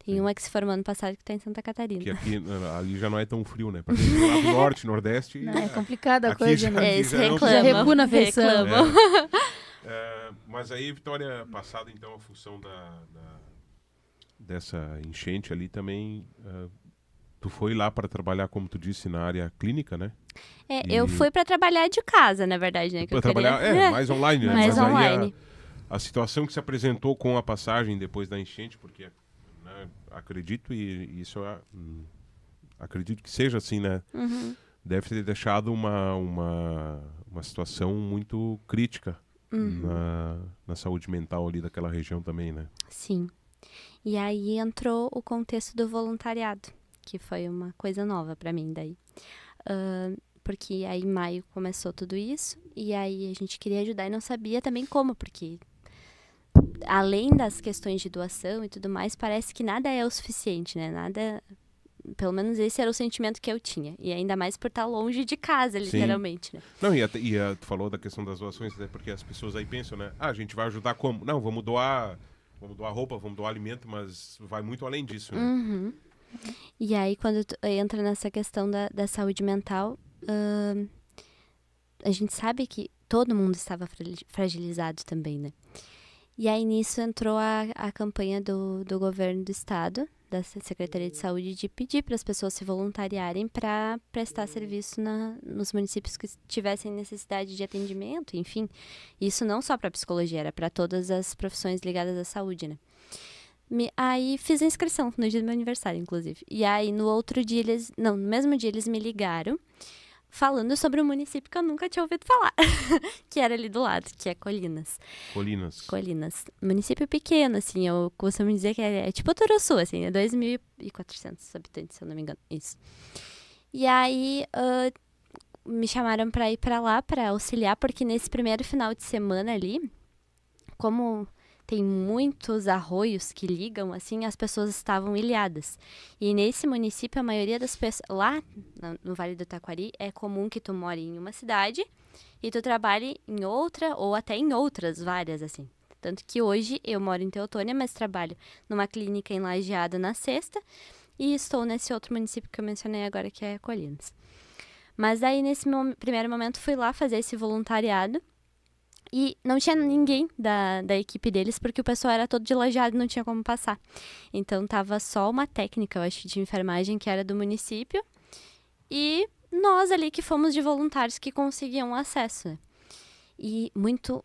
Tem uma que se formou ano passado que tá em Santa Catarina. Que aqui, ali já não é tão frio, né? Pra quem lá do norte, nordeste... Não, é complicada a aqui coisa, já- né? Eles já não- reclamam. Já recu na feição. reclamam. Mas aí, Vitória, passada então a função dessa enchente ali também, tu foi lá para trabalhar, como tu disse, na área clínica, né? Eu fui pra trabalhar de casa, na verdade, né? Que Para eu queria... trabalhar, mais online, né? Mais Mas aí online. a situação que se apresentou com a passagem depois da enchente, porque, né, acredito, e isso acredito que seja assim, né? Uhum. Deve ter deixado uma situação muito crítica na saúde mental ali daquela região também, né? Sim. E aí entrou o contexto do voluntariado, que foi uma coisa nova pra mim daí. Porque aí em maio começou tudo isso, e aí a gente queria ajudar e não sabia também como, porque além das questões de doação e tudo mais, parece que nada é o suficiente, né? Nada... Pelo menos esse era o sentimento que eu tinha. E ainda mais por estar longe de casa, literalmente, né? Não, tu falou da questão das doações, né? Porque as pessoas aí pensam, né? A gente vai ajudar como? Não, vamos doar roupa, vamos doar alimento, mas vai muito além disso, né? Uhum. E aí, quando entra nessa questão da saúde mental, a gente sabe que todo mundo estava fragilizado também, né? E aí, nisso, entrou a campanha do governo do estado, da Secretaria de Saúde, de pedir para as pessoas se voluntariarem para prestar serviço nos municípios que tivessem necessidade de atendimento, enfim. Isso não só para psicologia, era para todas as profissões ligadas à saúde, né? Aí fiz a inscrição, no dia do meu aniversário, inclusive. E aí, no mesmo dia eles me ligaram, falando sobre um município que eu nunca tinha ouvido falar, que era ali do lado, que é Colinas. Colinas. Município pequeno, assim, eu costumo dizer que é tipo Turuçu, assim, é 2.400 habitantes, se eu não me engano, isso. E aí, me chamaram pra ir pra lá, pra auxiliar, porque nesse primeiro final de semana ali, como... tem muitos arroios que ligam, assim, as pessoas estavam ilhadas. E nesse município, a maioria das pessoas... Lá, no Vale do Taquari, é comum que tu more em uma cidade e tu trabalhe em outra, ou até em outras, várias, assim. Tanto que hoje eu moro em Teutônia, mas trabalho numa clínica em Lajeado na Sexta e estou nesse outro município que eu mencionei agora, que é Colinas. Mas aí, nesse primeiro momento, fui lá fazer esse voluntariado. E não tinha ninguém da equipe deles, porque o pessoal era todo de Lajeado e não tinha como passar. Então, tava só uma técnica, eu acho, de enfermagem, que era do município. E nós ali que fomos de voluntários que conseguiam acesso, né? E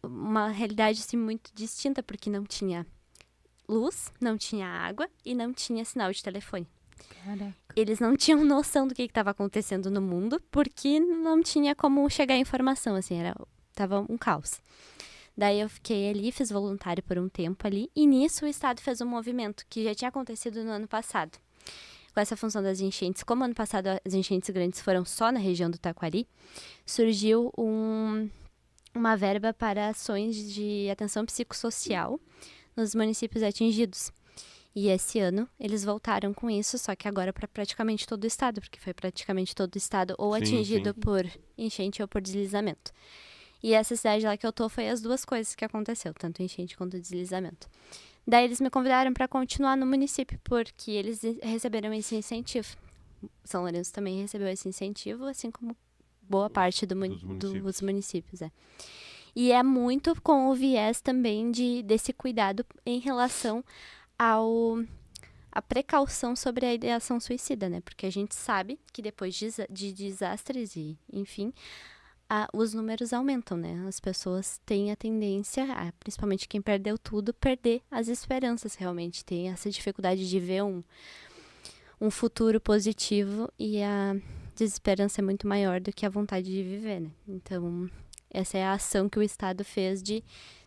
uma realidade, assim, muito distinta, porque não tinha luz, não tinha água e não tinha sinal de telefone. Caraca. Eles não tinham noção do que estava acontecendo no mundo, porque não tinha como chegar a informação, assim, tava um caos. Daí eu fiquei ali, fiz voluntário por um tempo ali, e nisso o Estado fez um movimento que já tinha acontecido no ano passado. Com essa função das enchentes, como ano passado as enchentes grandes foram só na região do Taquari, surgiu uma verba para ações de atenção psicossocial nos municípios atingidos. E esse ano eles voltaram com isso, só que agora para praticamente todo o estado, porque foi praticamente todo o estado ou atingido por enchente ou por deslizamento. E essa cidade lá que eu tô foi as duas coisas que aconteceu, tanto enchente quanto deslizamento. Daí eles me convidaram para continuar no município, porque eles receberam esse incentivo. São Lourenço também recebeu esse incentivo, assim como boa parte dos municípios. E é muito com o viés também desse cuidado em relação a precaução sobre a ideação suicida, né? Porque a gente sabe que depois de desastres e, enfim, os números aumentam, né? As pessoas têm a tendência, principalmente quem perdeu tudo, perder as esperanças realmente. Tem essa dificuldade de ver um futuro positivo e a desesperança é muito maior do que a vontade de viver, né? Então, essa é a ação que o Estado fez de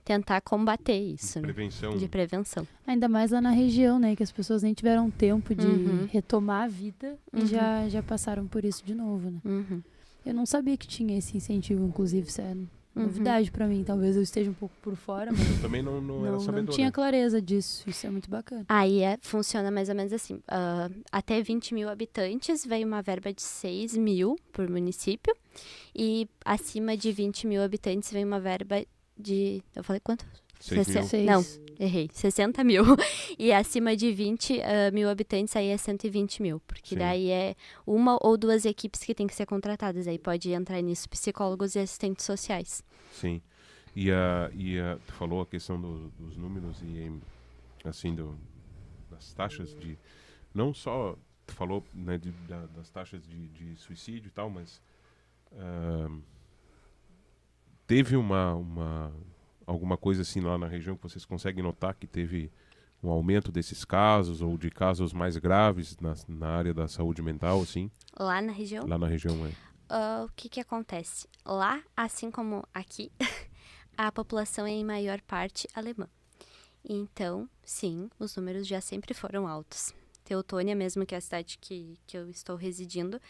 tentar combater isso, né? Prevenção. De prevenção. Ainda mais lá na região, né? Que as pessoas nem tiveram tempo de Uhum. retomar a vida e Uhum. já passaram por isso de novo, né? Uhum. Eu não sabia que tinha esse incentivo, inclusive, isso é Uhum. novidade pra mim. Talvez eu esteja um pouco por fora, mas Eu também não era não sabedor. tinha né? clareza disso. Isso é muito bacana. Aí funciona mais ou menos assim. Até 20 mil habitantes vem uma verba de 6 mil por município. E acima de 20 mil habitantes vem uma verba de... Eu falei quanto? 6 mil. 6. Não, errei. 60 mil. E acima de 20 mil habitantes, aí é 120 mil. Porque Sim. daí é uma ou duas equipes que tem que ser contratadas. Aí pode entrar nisso psicólogos e assistentes sociais. Sim. Tu falou a questão dos números e, assim, das taxas de... Não só, tu falou, né, das taxas de suicídio e tal, mas teve alguma coisa assim lá na região que vocês conseguem notar que teve um aumento desses casos ou de casos mais graves na área da saúde mental, assim? Lá na região, Lá na região, o que acontece? Lá, assim como aqui, a população é em maior parte alemã. Então, sim, os números já sempre foram altos. Teutônia mesmo, que é a cidade que eu estou residindo,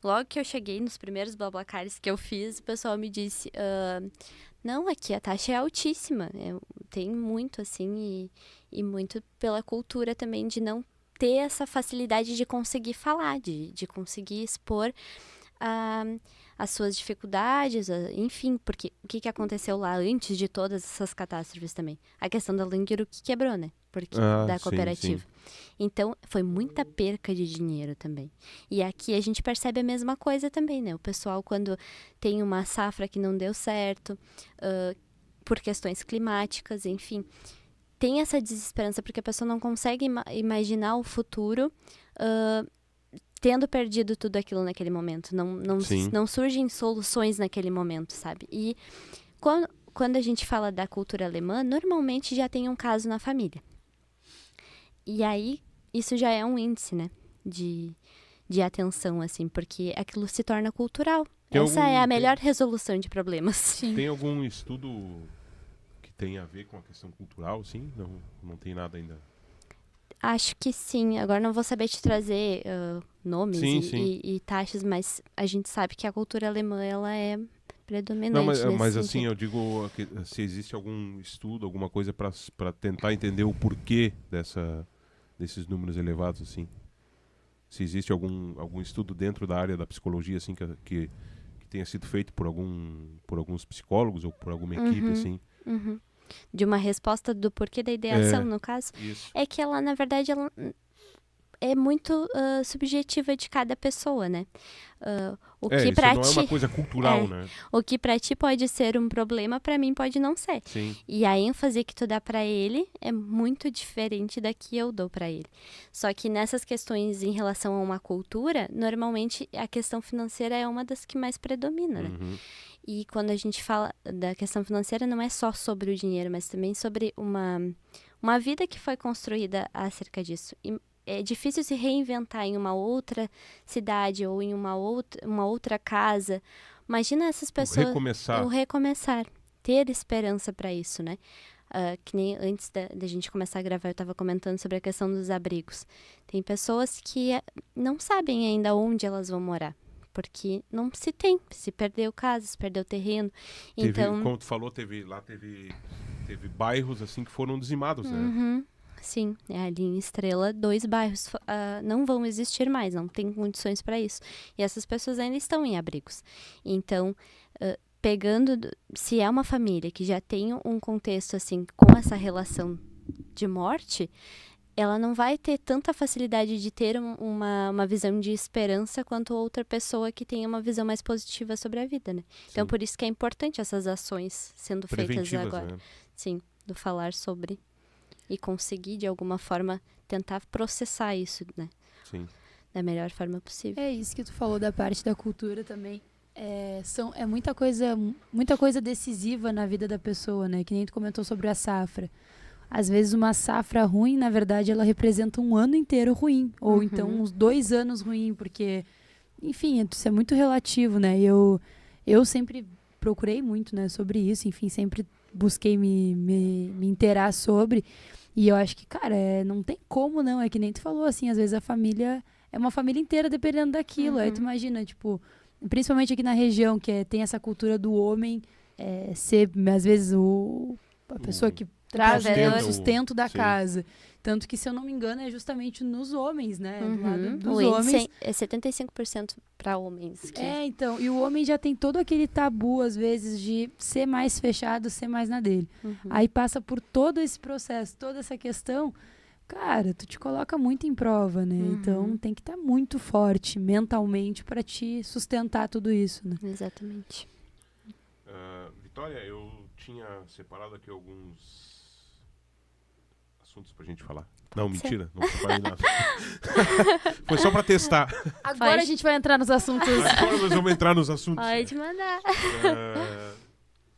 logo que eu cheguei nos primeiros BlaBlaCares que eu fiz, o pessoal me disse, não, aqui a taxa é altíssima. Tem muito, assim, e muito pela cultura também de não ter essa facilidade de conseguir falar, de conseguir expor as suas dificuldades, enfim, porque o que aconteceu lá antes de todas essas catástrofes também? A questão da Languiru que quebrou, né? Porque, da sim, cooperativa. sim. Então, foi muita perca de dinheiro também. E aqui a gente percebe a mesma coisa também, né? O pessoal, quando tem uma safra que não deu certo, por questões climáticas, enfim, tem essa desesperança, porque a pessoa não consegue imaginar o futuro tendo perdido tudo aquilo naquele momento. Não surgem soluções naquele momento, sabe? E quando a gente fala da cultura alemã, normalmente já tem um caso na família. E aí, isso já é um índice, né? De atenção, assim, porque aquilo se torna cultural. Essa é a melhor resolução de problemas. Sim. Tem algum estudo que tem a ver com a questão cultural, sim? Não tem nada ainda? Acho que sim. Agora não vou saber te trazer nomes e taxas, mas a gente sabe que a cultura alemã, ela é predominante. Não, mas assim, sentido. eu digo se existe algum estudo, alguma coisa para tentar entender o porquê desses números elevados, assim. Se existe algum estudo dentro da área da psicologia, assim, que tenha sido feito por alguns psicólogos ou por alguma equipe, assim. Uhum. De uma resposta do porquê da ideação, no caso. Isso. É que ela, na verdade, ela é muito subjetiva de cada pessoa, né? O que isso pra não ti, é uma coisa cultural, né? O que pra ti pode ser um problema, pra mim pode não ser. Sim. E a ênfase que tu dá pra ele é muito diferente da que eu dou pra ele. Só que nessas questões em relação a uma cultura, normalmente a questão financeira é uma das que mais predomina, né? Uhum. E quando a gente fala da questão financeira, não é só sobre o dinheiro, mas também sobre uma vida que foi construída acerca disso. E é difícil se reinventar em uma outra cidade ou em uma outra casa. Imagina essas pessoas... Recomeçar. O recomeçar. Ter esperança para isso, né? Que nem antes da gente começar a gravar, eu estava comentando sobre a questão dos abrigos. Tem pessoas que não sabem ainda onde elas vão morar. Porque não se tem, se perdeu casa, se perdeu terreno. Então, Como tu falou, teve bairros assim que foram dizimados, né? Sim, ali em Estrela, 2 bairros não vão existir mais, não tem condições para isso. E essas pessoas ainda estão em abrigos. Então, se é uma família que já tem um contexto assim, com essa relação de morte, ela não vai ter tanta facilidade de ter uma visão de esperança quanto outra pessoa que tenha uma visão mais positiva sobre a vida, né? Então, por isso que é importante essas ações sendo feitas agora. Né? Sim, do falar sobre e conseguir, de alguma forma, tentar processar isso, né? Sim. Da melhor forma possível. É isso que tu falou da parte da cultura também. É muita coisa decisiva na vida da pessoa, né? Que nem tu comentou sobre a safra. Às vezes uma safra ruim, na verdade, ela representa um ano inteiro ruim. Ou então uns 2 anos ruim, porque, enfim, isso é muito relativo, né? Eu sempre procurei muito, né, sobre isso, enfim, sempre busquei me inteirar sobre, e eu acho que, cara, não tem como não, é que nem tu falou, assim, às vezes a família é uma família inteira dependendo daquilo, aí tu imagina, tipo, principalmente aqui na região, que tem essa cultura do homem ser, às vezes, a pessoa que traz o sustento da casa. Tanto que, se eu não me engano, é justamente nos homens, né? Do lado dos homens. É 75% para homens. Então. E o homem já tem todo aquele tabu, às vezes, de ser mais fechado, ser mais na dele. Aí passa por todo esse processo, toda essa questão. Cara, tu te coloca muito em prova, né? Então, tem que estar muito forte mentalmente para te sustentar tudo isso, né? Exatamente. Vitória, eu tinha separado aqui alguns assuntos pra gente falar. Não, mentira. Não separei nada. Foi só pra testar. Agora a gente vai entrar nos assuntos. Agora nós vamos entrar nos assuntos. Pode mandar.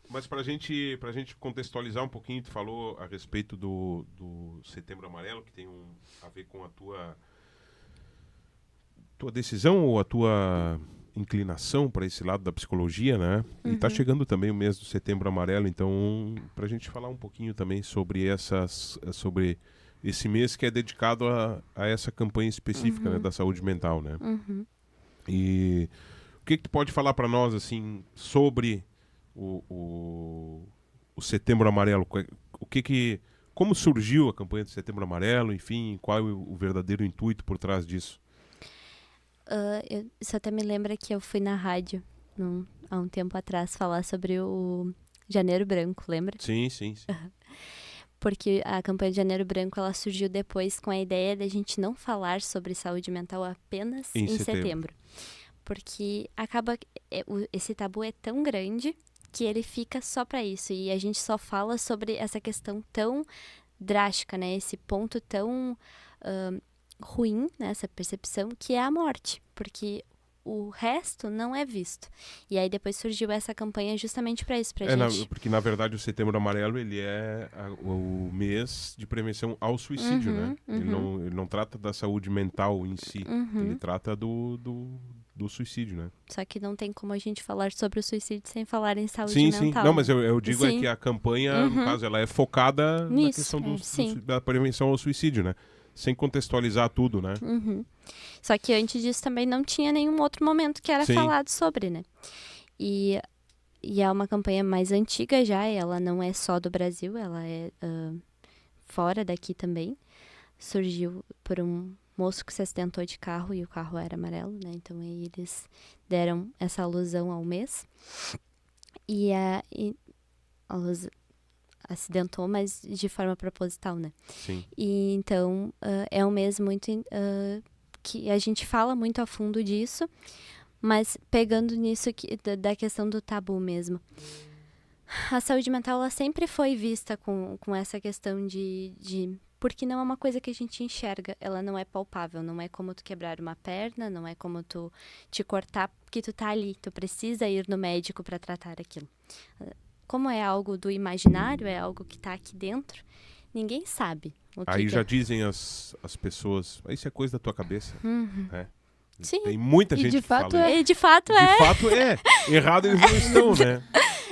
Mas pra gente contextualizar um pouquinho, tu falou a respeito do Setembro Amarelo, que tem a ver com a tua decisão ou a tua inclinação para esse lado da psicologia, né? E tá chegando também o mês do Setembro Amarelo, então pra gente falar um pouquinho também sobre esse mês que é dedicado a essa campanha específica, né, da saúde mental, né? E o que tu pode falar para nós, assim, sobre o Setembro Amarelo? Como surgiu a campanha do Setembro Amarelo? Enfim, qual é o verdadeiro intuito por trás disso? Isso até me lembra que eu fui na rádio há um tempo atrás falar sobre o Janeiro Branco, lembra? Sim. Porque a campanha de Janeiro Branco ela surgiu depois com a ideia de a gente não falar sobre saúde mental apenas em setembro. Porque acaba esse tabu é tão grande que ele fica só para isso. E a gente só fala sobre essa questão tão drástica, né? Esse ponto tão ruim, né? Essa percepção, que é a morte. Porque o resto não é visto. E aí depois surgiu essa campanha justamente para isso, pra gente. Porque na verdade o Setembro Amarelo ele é o mês de prevenção ao suicídio, né? Ele não trata da saúde mental em si, ele trata do suicídio, né? Só que não tem como a gente falar sobre o suicídio sem falar em saúde mental. Sim. Não, mas eu digo que a campanha, no caso, ela é focada na questão da prevenção ao suicídio, né? Sem contextualizar tudo, né? Só que antes disso também não tinha nenhum outro momento que era falado sobre, né? E é uma campanha mais antiga já, ela não é só do Brasil, ela é fora daqui também. Surgiu por um moço que se acidentou de carro e o carro era amarelo, né? Então aí eles deram essa alusão ao mês. E a luz acidentou, mas de forma proposital, né? Sim. E então é um mês muito que a gente fala muito a fundo disso, mas pegando nisso da questão do tabu mesmo. A saúde mental ela sempre foi vista com essa questão de porque não é uma coisa que a gente enxerga, ela não é palpável, não é como tu quebrar uma perna, não é como tu te cortar, porque tu tá ali, tu precisa ir no médico para tratar aquilo. Como é algo do imaginário, é algo que tá aqui dentro, ninguém sabe. Aí já dizem as pessoas, isso é coisa da tua cabeça. Né? Sim. Tem muita gente que fala. E de fato é. De fato é. Errado eles não estão, né?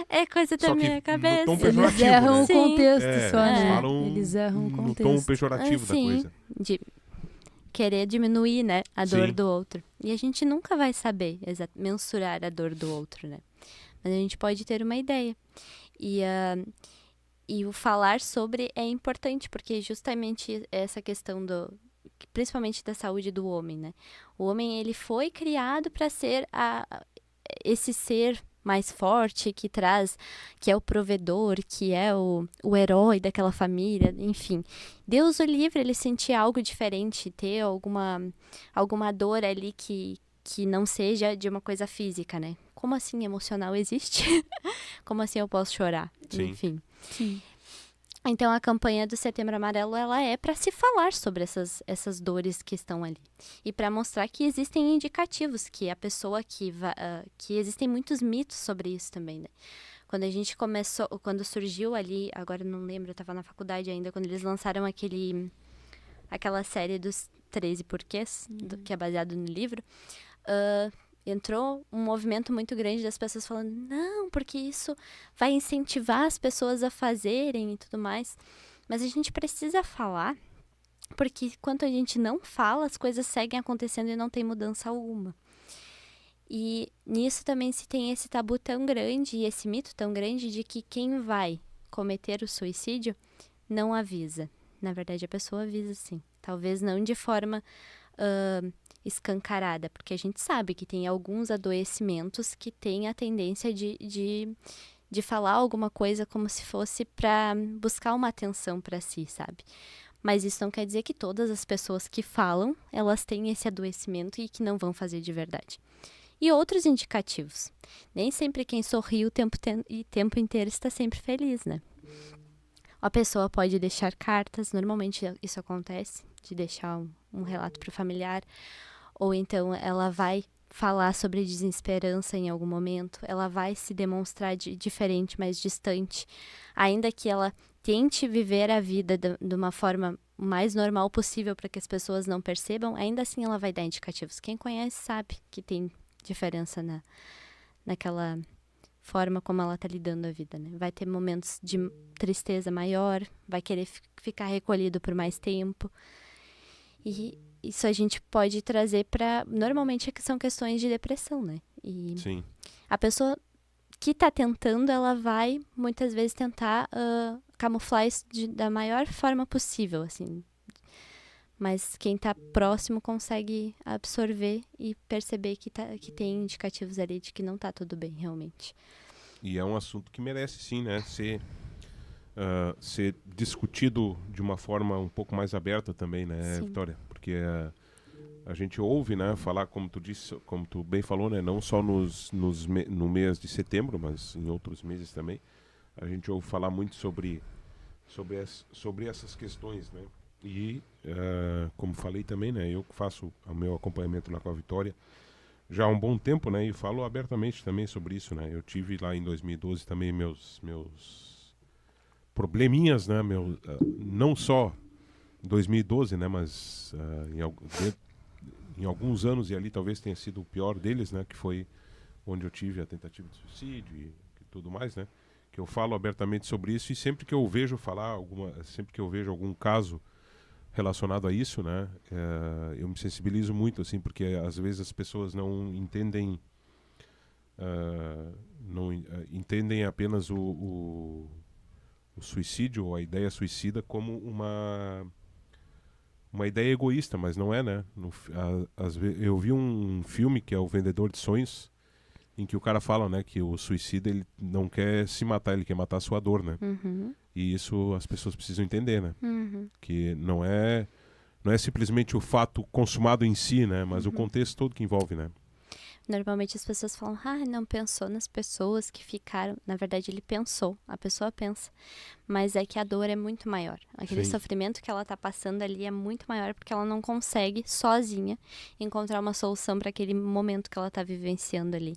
É coisa da minha cabeça. No tom pejorativo, eles erram né? o contexto só, eles né? falam Eles erram o contexto. no tom pejorativo da coisa. De querer diminuir, né, a dor do outro. E a gente nunca vai saber mensurar a dor do outro, né? Mas a gente pode ter uma ideia. E o falar sobre é importante, porque justamente essa questão principalmente da saúde do homem, né? O homem, ele foi criado para ser esse ser mais forte, que é o provedor, que é o herói daquela família, enfim. Deus o livre, ele sentir algo diferente, ter alguma dor ali que não seja de uma coisa física, né? Como assim emocional existe? Como assim eu posso chorar? Sim. Enfim. Sim. Então, a campanha do Setembro Amarelo, ela é para se falar sobre essas dores que estão ali. E para mostrar que existem indicativos, que a pessoa que existem muitos mitos sobre isso também, né? Quando surgiu ali, agora eu não lembro, eu estava na faculdade ainda, quando eles lançaram aquela série dos 13 porquês, que é baseado no livro, entrou um movimento muito grande das pessoas falando, não, porque isso vai incentivar as pessoas a fazerem e tudo mais. Mas a gente precisa falar, porque enquanto a gente não fala, as coisas seguem acontecendo e não tem mudança alguma. E nisso também se tem esse tabu tão grande e esse mito tão grande de que quem vai cometer o suicídio não avisa. Na verdade, a pessoa avisa sim. Talvez não de forma escancarada, porque a gente sabe que tem alguns adoecimentos que têm a tendência de falar alguma coisa como se fosse para buscar uma atenção para si, sabe? Mas isso não quer dizer que todas as pessoas que falam, elas têm esse adoecimento e que não vão fazer de verdade. E outros indicativos. Nem sempre quem sorri o tempo inteiro está sempre feliz, né? A pessoa pode deixar cartas, normalmente isso acontece, de deixar um relato para o familiar, ou então ela vai falar sobre desesperança em algum momento, ela vai se demonstrar diferente, mais distante, ainda que ela tente viver a vida de uma forma mais normal possível para que as pessoas não percebam, ainda assim ela vai dar indicativos. Quem conhece sabe que tem diferença naquela forma como ela está lidando a vida, né? Vai ter momentos de tristeza maior, vai querer ficar recolhido por mais tempo. E isso a gente pode trazer para... Normalmente são questões de depressão, né? E Sim. a pessoa que está tentando, ela vai muitas vezes tentar camuflar isso da maior forma possível, assim. Mas quem está próximo consegue absorver e perceber que tem indicativos ali de que não está tudo bem, realmente. E é um assunto que merece, sim, né, ser discutido de uma forma um pouco mais aberta também, né, Sim. Vitória? Porque a gente ouve, né, falar, como tu disse, como tu bem falou, né, não só no mês de setembro, mas em outros meses também, a gente ouve falar muito sobre essas questões, né? E, como falei também, né, eu faço o meu acompanhamento lá com a Vitória já há um bom tempo, né, e falo abertamente também sobre isso, né. Eu tive lá em 2012 também meus probleminhas, né, não só 2012, né, mas em alguns anos, e ali talvez tenha sido o pior deles, né, que foi onde eu tive a tentativa de suicídio e tudo mais, né, que eu falo abertamente sobre isso, e sempre que eu vejo sempre que eu vejo algum caso relacionado a isso, né, eu me sensibilizo muito, assim, porque às vezes as pessoas não entendem entendem apenas o suicídio ou a ideia suicida como uma ideia egoísta, mas não é, né? Eu vi um filme que é O Vendedor de Sonhos, em que o cara fala, né, que o suicida, ele não quer se matar, ele quer matar a sua dor, né? Uhum. E isso as pessoas precisam entender, né? Uhum. Que não é simplesmente o fato consumado em si, né? Mas o contexto todo que envolve, né? Normalmente as pessoas falam, não pensou nas pessoas que ficaram. Na verdade, ele pensou, a pessoa pensa. Mas é que a dor é muito maior. Aquele Sim. sofrimento que ela tá passando ali é muito maior porque ela não consegue, sozinha, encontrar uma solução para aquele momento que ela tá vivenciando ali.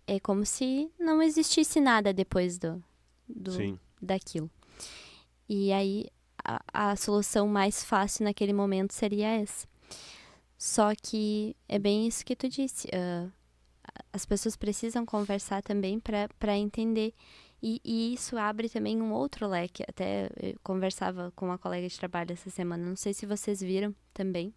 É como se não existisse nada depois Sim. daquilo. E aí, a solução mais fácil naquele momento seria essa. Só que é bem isso que tu disse. As pessoas precisam conversar também para entender. E isso abre também um outro leque. Até eu conversava com uma colega de trabalho essa semana. Não sei se vocês viram também.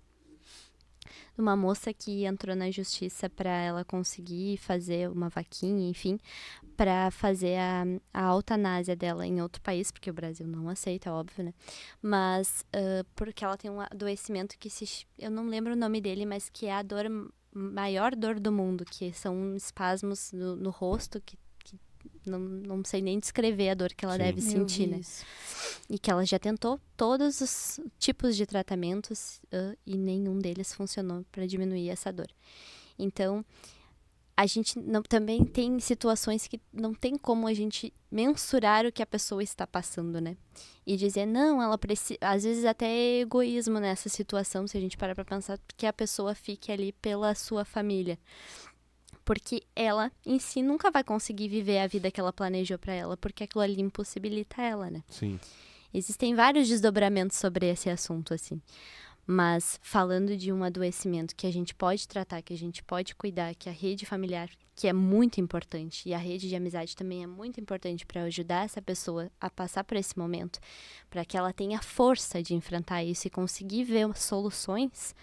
Uma moça que entrou na justiça para ela conseguir fazer uma vaquinha, enfim, para fazer a eutanásia dela em outro país, porque o Brasil não aceita, óbvio, né? Mas porque ela tem um adoecimento que eu não lembro o nome dele, mas que é a maior dor do mundo, que são espasmos no rosto que não sei nem descrever a dor que ela deve sentir, né? E que ela já tentou todos os tipos de tratamentos e nenhum deles funcionou para diminuir essa dor. Então, a gente também tem situações que não tem como a gente mensurar o que a pessoa está passando, né? E dizer, não, ela precisa... Às vezes até é egoísmo nessa situação, se a gente parar para pensar, que a pessoa fique ali pela sua família. Porque ela, em si, nunca vai conseguir viver a vida que ela planejou para ela, porque aquilo ali impossibilita ela, né? Sim. Existem vários desdobramentos sobre esse assunto, assim. Mas falando de um adoecimento que a gente pode tratar, que a gente pode cuidar, que a rede familiar, que é muito importante, e a rede de amizade também é muito importante para ajudar essa pessoa a passar por esse momento, para que ela tenha força de enfrentar isso e conseguir ver soluções,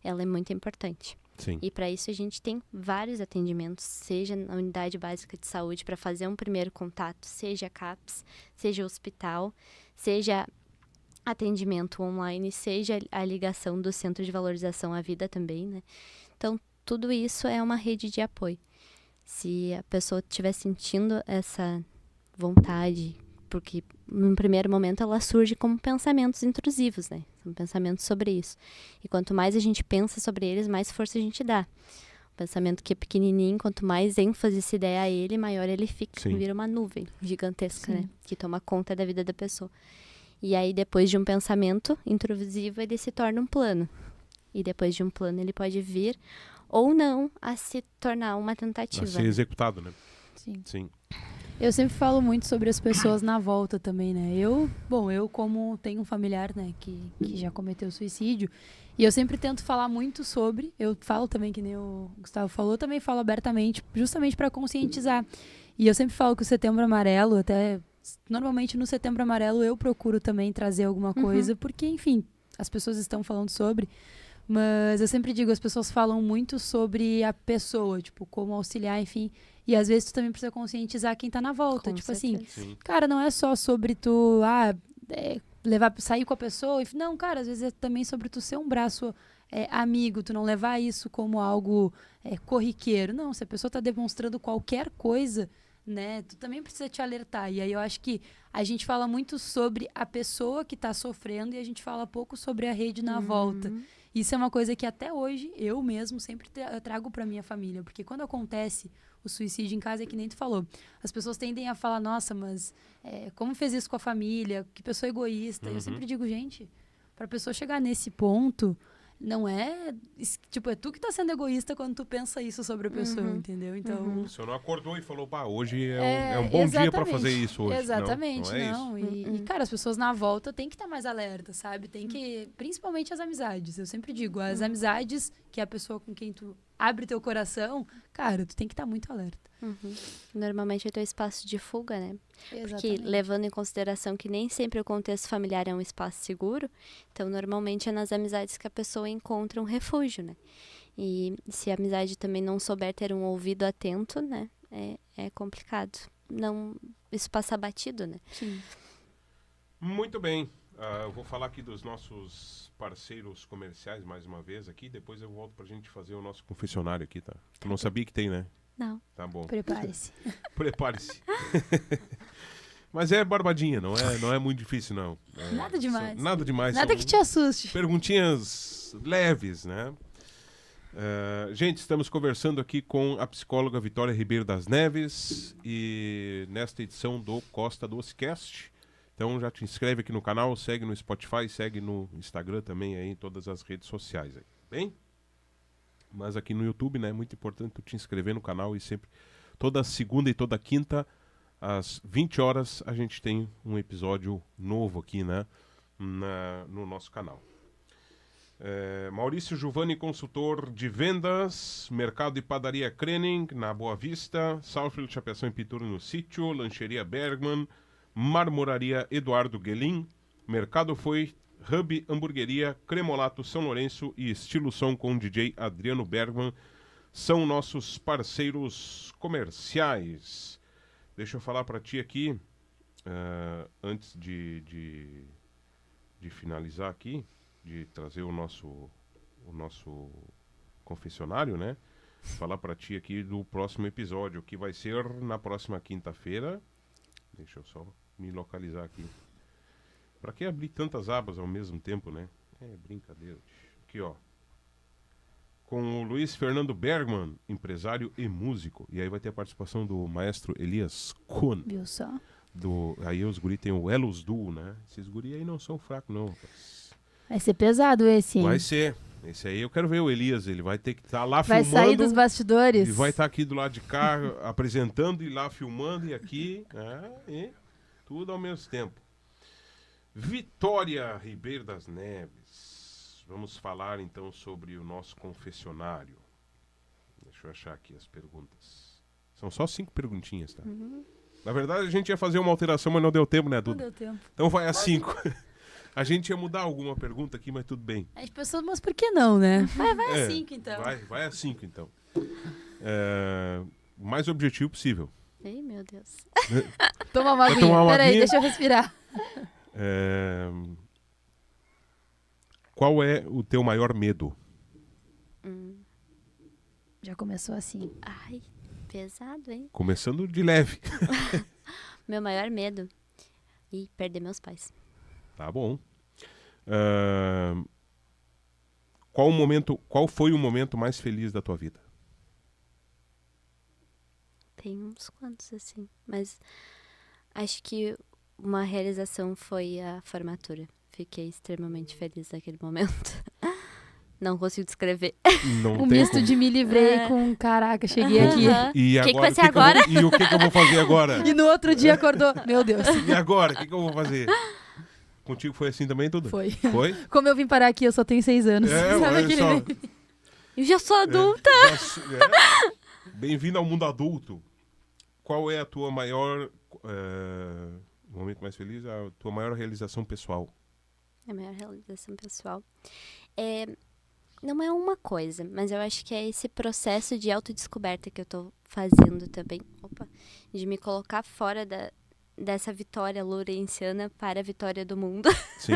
ela é muito importante. Sim. E para isso a gente tem vários atendimentos, seja na unidade básica de saúde para fazer um primeiro contato, seja CAPS, seja hospital, seja atendimento online, seja a ligação do Centro de Valorização à Vida também, né? Então, tudo isso é uma rede de apoio. Se a pessoa estiver sentindo essa vontade, porque no primeiro momento ela surge como pensamentos intrusivos, né? São pensamentos sobre isso. E quanto mais a gente pensa sobre eles, mais força a gente dá. O pensamento que é pequenininho, quanto mais ênfase se der a ele, maior ele fica. Sim. Vira uma nuvem gigantesca, Sim. né? Que toma conta da vida da pessoa. E aí, depois de um pensamento intrusivo, ele se torna um plano. E depois de um plano, ele pode vir ou não a se tornar uma A tentativa. ser executado, né? Sim. Sim. Eu sempre falo muito sobre as pessoas na volta também, né? Eu como tenho um familiar, né, que já cometeu suicídio, e eu sempre tento falar muito sobre, eu falo também, que nem o Gustavo falou, eu também falo abertamente, justamente para conscientizar. E eu sempre falo que o Setembro Amarelo, até normalmente no Setembro Amarelo eu procuro também trazer alguma coisa, porque, enfim, as pessoas estão falando sobre, mas eu sempre digo, as pessoas falam muito sobre a pessoa, tipo, como auxiliar, enfim, e às vezes tu também precisa conscientizar quem tá na volta, Com tipo assim, certeza. Sim. cara, não é só sobre tu, sair com a pessoa, não, cara, às vezes é também sobre tu ser um braço amigo, tu não levar isso como algo corriqueiro, não, se a pessoa tá demonstrando qualquer coisa, né, tu também precisa te alertar, e aí eu acho que a gente fala muito sobre a pessoa que tá sofrendo e a gente fala pouco sobre a rede na volta. Isso é uma coisa que até hoje eu mesmo sempre trago pra minha família, porque quando acontece o suicídio em casa, é que nem tu falou, as pessoas tendem a falar, nossa, mas como fez isso com a família, que pessoa egoísta. Eu sempre digo, gente, pra pessoa chegar nesse ponto, não é, tipo, é tu que tá sendo egoísta quando tu pensa isso sobre a pessoa, entendeu? Então, O senhor não acordou e falou, pá, hoje é um bom dia pra fazer isso hoje. Exatamente, não é isso. E, cara, as pessoas na volta têm que estar mais alertas, sabe? Tem que, principalmente as amizades. Eu sempre digo, as amizades, que é a pessoa com quem tu abre teu coração, cara, tu tem que estar muito alerta. Normalmente é o teu espaço de fuga, né? Porque Exatamente. levando em consideração que nem sempre o contexto familiar é um espaço seguro, então normalmente é nas amizades que a pessoa encontra um refúgio, né? E se a amizade também não souber ter um ouvido atento, né? É complicado. Não, isso passa batido, né? Sim. Muito bem. Eu vou falar aqui dos nossos parceiros comerciais mais uma vez aqui, depois eu volto pra gente fazer o nosso confessionário aqui, tá? Tu não sabia que tem, né? Não. Tá bom. Prepare-se. Prepare-se. Mas é barbadinha, não é muito difícil, não. Nada demais. Nada demais. Nada são que te assuste. perguntinhas leves, né? Gente, estamos conversando aqui com a psicóloga Vitória Ribeiro das Neves e nesta edição do Costa Doce Cast. Então já te inscreve aqui no canal, segue no Spotify, segue no Instagram também, aí, em todas as redes sociais. Aí. Bem? Mas aqui no YouTube, né, é muito importante tu te inscrever no canal e sempre, toda segunda e toda quinta, às 20 horas, a gente tem um episódio novo aqui, né, no nosso canal. Maurício Giovanni, consultor de vendas, Mercado e Padaria Krening, na Boa Vista, Southfield, Chapeação e Pintura no Sítio, Lancheria Bergman, Marmoraria Eduardo Guelin, Mercado Foi, Hub Hamburgueria, Cremolato São Lourenço e Estilo Som com DJ Adriano Bergman são nossos parceiros comerciais. Deixa eu falar para ti aqui, antes de finalizar aqui, de trazer o nosso confessionário, né? Falar para ti aqui do próximo episódio, que vai ser na próxima quinta-feira. Deixa eu só me localizar aqui. Pra que abrir tantas abas ao mesmo tempo, né? É brincadeira. Aqui, ó. Com o Luiz Fernando Bergman, empresário e músico. E aí vai ter a participação do maestro Elias Kuhn. Viu só? Aí os guri tem o Elos Duo, né? Esses guri aí não são fracos, não, rapaz. Vai ser pesado esse, hein? Vai ser. Esse aí eu quero ver o Elias. Ele vai ter que estar lá Vai filmando. sair dos bastidores? E vai estar aqui do lado de cá apresentando e lá filmando e aqui. E tudo ao mesmo tempo. Vitória Ribeiro das Neves. Vamos falar então sobre o nosso confessionário. Deixa eu achar aqui as perguntas. São só 5 perguntinhas, tá? Na verdade, a gente ia fazer uma alteração, mas não deu tempo, né, Não Duda? deu tempo. Então vai a 5. A gente ia mudar alguma pergunta aqui, mas tudo bem. A gente pensou, mas por que não, né? Vai É, a 5, então. Vai a 5, então. O mais objetivo possível. Ai, meu Deus. Toma uma Quer tomar aguinha. uma Peraí, aguinha? deixa eu respirar. Qual é o teu maior medo? Já começou assim. Ai, pesado, hein? Começando de leve. Meu maior medo? E perder meus pais. Tá bom. Qual foi o momento mais feliz da tua vida? Tem uns quantos, assim. Mas acho que uma realização foi a formatura. Fiquei extremamente feliz naquele momento. Não consigo descrever. Não Um tem misto como. de me livrei com caraca, cheguei aqui. Aham. E O que que agora, vai ser agora? E o que eu vou fazer agora? E no outro dia acordou. Meu Deus. E agora? O que eu vou fazer? Contigo foi assim também, tudo? Foi. Foi? Como eu vim parar aqui, eu só tenho 6 anos. Sabe olha aquele só. meme? Eu já sou adulta. Bem-vindo ao mundo adulto. Qual é a tua maior... momento mais feliz? A tua maior realização pessoal? A minha realização pessoal não é uma coisa, mas eu acho que é esse processo de autodescoberta que eu tô fazendo também. De me colocar fora dessa vitória lourenciana para a vitória do mundo. Sim.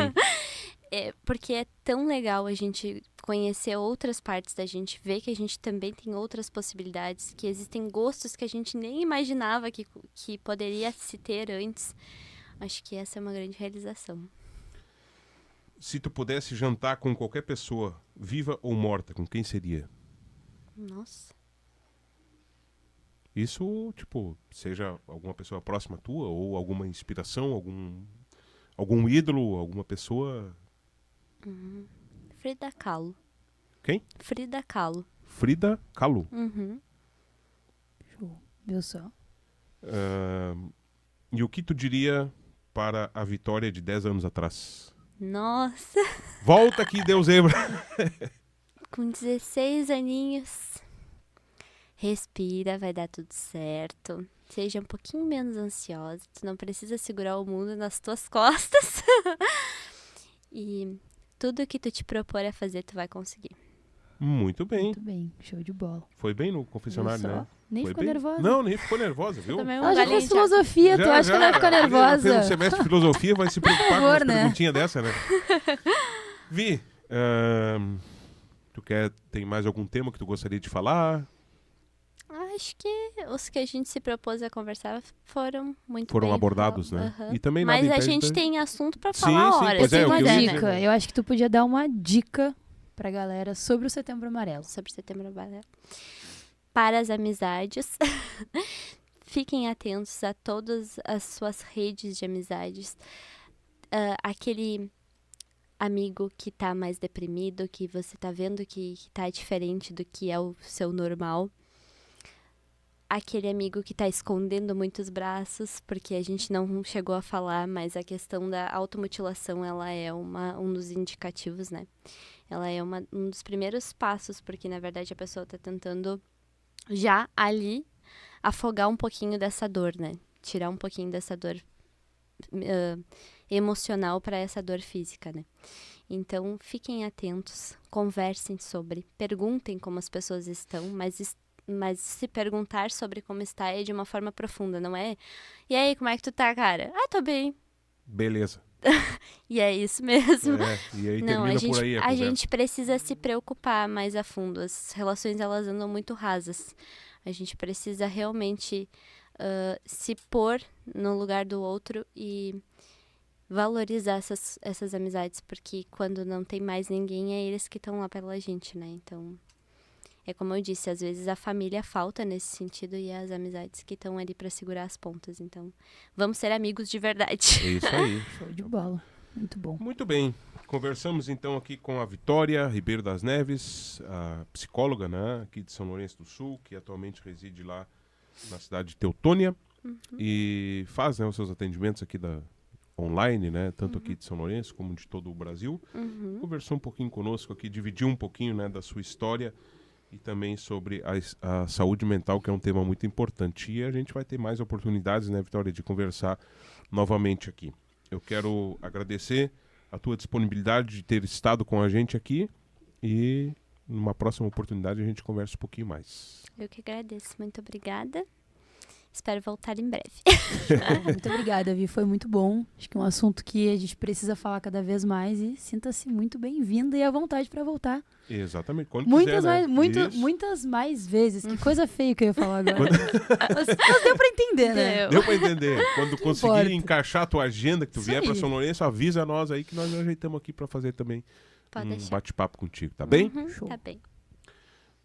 Porque é tão legal a gente conhecer outras partes da gente, ver que a gente também tem outras possibilidades, que existem gostos que a gente nem imaginava que poderia se ter antes. Acho que essa é uma grande realização. Se tu pudesse jantar com qualquer pessoa, viva ou morta, com quem seria? Nossa. Isso, tipo, seja alguma pessoa próxima tua, ou alguma inspiração, algum ídolo, alguma pessoa... Frida Kahlo. Quem? Frida Kahlo. Frida Kahlo. Uhum. Show. Viu só? E o que tu diria para a Vitória de 10 anos atrás? Nossa. Volta aqui, Deus zebra. Com 16 aninhos. Respira, vai dar tudo certo. Seja um pouquinho menos ansiosa. Tu não precisa segurar o mundo nas tuas costas. E tudo que tu te propor a fazer, tu vai conseguir. Muito bem. Muito bem. Show de bola. Foi bem no confessionário, Viu só? né? Nem Foi ficou bem? nervosa. Não, nem ficou nervosa, viu? Também Ela já galinha fez de filosofia, tu acha que ela vai ficar Fez um nervosa? semestre de filosofia, vai se preocupar com favor, uma né? perguntinha dessa, né? Vi, tem mais algum tema que tu gostaria de falar? Acho que os que a gente se propôs a conversar foram muito Foram bem abordados, né? Aham. E também nada Mas a impede gente da- tem assunto pra Sim, falar sim, horas. pois Eu é, tenho o uma que eu ia dica. dizer. Eu acho que tu podia dar uma dica pra galera sobre o Setembro Amarelo. Sobre Setembro Amarelo. Para as amizades, fiquem atentos a todas as suas redes de amizades. Aquele amigo que tá mais deprimido, que você tá vendo que tá diferente do que é o seu normal. Aquele amigo que tá escondendo muitos braços, porque a gente não chegou a falar, mas a questão da automutilação, ela é um dos indicativos, né? Ela é um dos primeiros passos, porque na verdade a pessoa tá tentando já ali afogar um pouquinho dessa dor, né? Tirar um pouquinho dessa dor emocional para essa dor física, né? Então, fiquem atentos, conversem sobre, perguntem como as pessoas estão, mas se perguntar sobre como está é de uma forma profunda, não é? E aí, como é que tu tá, cara? Ah, tô bem. Beleza. E é isso mesmo. E aí Não, termina por aí a a conversa. gente precisa se preocupar mais a fundo. As relações, elas andam muito rasas. A gente precisa realmente se pôr no lugar do outro e valorizar essas amizades, porque quando não tem mais ninguém, é eles que estão lá pela gente, né? Então, é como eu disse, às vezes a família falta nesse sentido e as amizades que estão ali para segurar as pontas. Então, vamos ser amigos de verdade. É isso aí. Show de bola. Muito bom. Muito bem. Conversamos então aqui com a Vitória Ribeiro das Neves, a psicóloga, né, aqui de São Lourenço do Sul, que atualmente reside lá na cidade de Teutônia e faz, né, os seus atendimentos aqui online, né? Tanto aqui de São Lourenço como de todo o Brasil. Conversou um pouquinho conosco aqui, dividiu um pouquinho, né, da sua história e também sobre a saúde mental, que é um tema muito importante. E a gente vai ter mais oportunidades, né, Vitória, de conversar novamente aqui. Eu quero agradecer a tua disponibilidade de ter estado com a gente aqui e numa próxima oportunidade a gente conversa um pouquinho mais. Eu que agradeço. Muito obrigada. Espero voltar em breve. Muito obrigada, Vi. Foi muito bom. Acho que é um assunto que a gente precisa falar cada vez mais e sinta-se muito bem-vinda e à vontade para voltar. Exatamente. Quando Muitas quiser, né? muitas mais vezes. Que coisa feia que eu ia falar agora. Mas deu para entender, né? Deu pra entender. Quando conseguir importa. encaixar a tua agenda, que tu Isso vier pra aí. São Lourenço, avisa nós aí que nós ajeitamos aqui pra fazer também Pode um deixar. bate-papo contigo, tá bem? Show. Tá bem.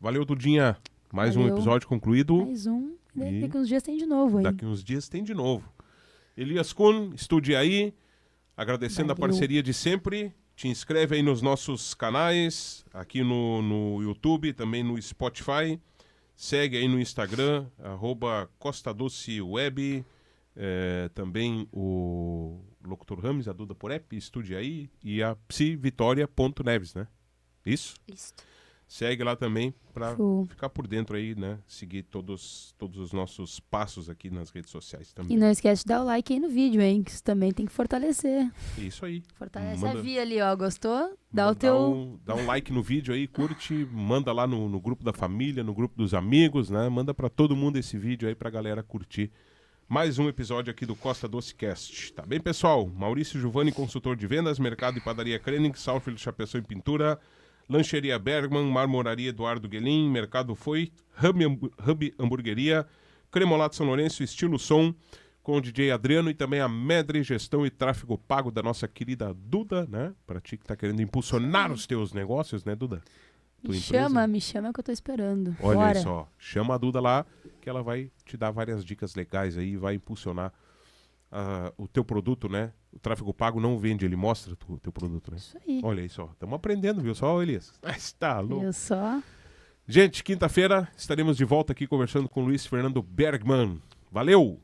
Valeu, Dudinha. Mais um Valeu. episódio concluído. Mais um. E Daqui uns dias tem de novo aí. Daqui uns dias tem de novo. Elias Kuhn, estude aí. Agradecendo a Valeu. parceria de sempre. Te inscreve aí nos nossos canais, aqui no YouTube, também no Spotify. Segue aí no Instagram, @CostaDoceWeb. Também o Locutor Rames, a Duda Porep, estude aí. E a psivitória.neves, né? Isso? Isso. Segue lá também para Show. ficar por dentro aí, né? Seguir todos os nossos passos aqui nas redes sociais também. E não esquece de dar o like aí no vídeo, hein? Que isso também tem que fortalecer. Isso aí. Fortalece Manda- a Vi ali, ó. Gostou? Dá o teu... Dá um like no vídeo aí, curte, manda lá no grupo da família, no grupo dos amigos, né? Manda para todo mundo esse vídeo aí pra galera curtir. Mais um episódio aqui do Costa Doce Cast. Tá bem, pessoal? Maurício Giovanni, consultor de vendas, mercado e padaria Krening, Southfield Chapecó em Pintura, Lancheria Bergman, Marmoraria Eduardo Guelin, Mercado Foi, Hub Hamburgueria, Cremolato São Lourenço, Estilo Som, com o DJ Adriano e também a Medre Gestão e Tráfego Pago da nossa querida Duda, né? Pra ti que tá querendo impulsionar os teus negócios, né, Duda? Tua empresa. Me chama que eu tô esperando. Olha Bora. aí só, chama a Duda lá, que ela vai te dar várias dicas legais aí, vai impulsionar o teu produto, né? O tráfego pago não vende, ele mostra o teu produto, né? Isso aí. Olha aí só, estamos aprendendo, viu só, Elias? Mas tá louco. Eu só... Gente, quinta-feira estaremos de volta aqui conversando com o Luiz Fernando Bergman. Valeu!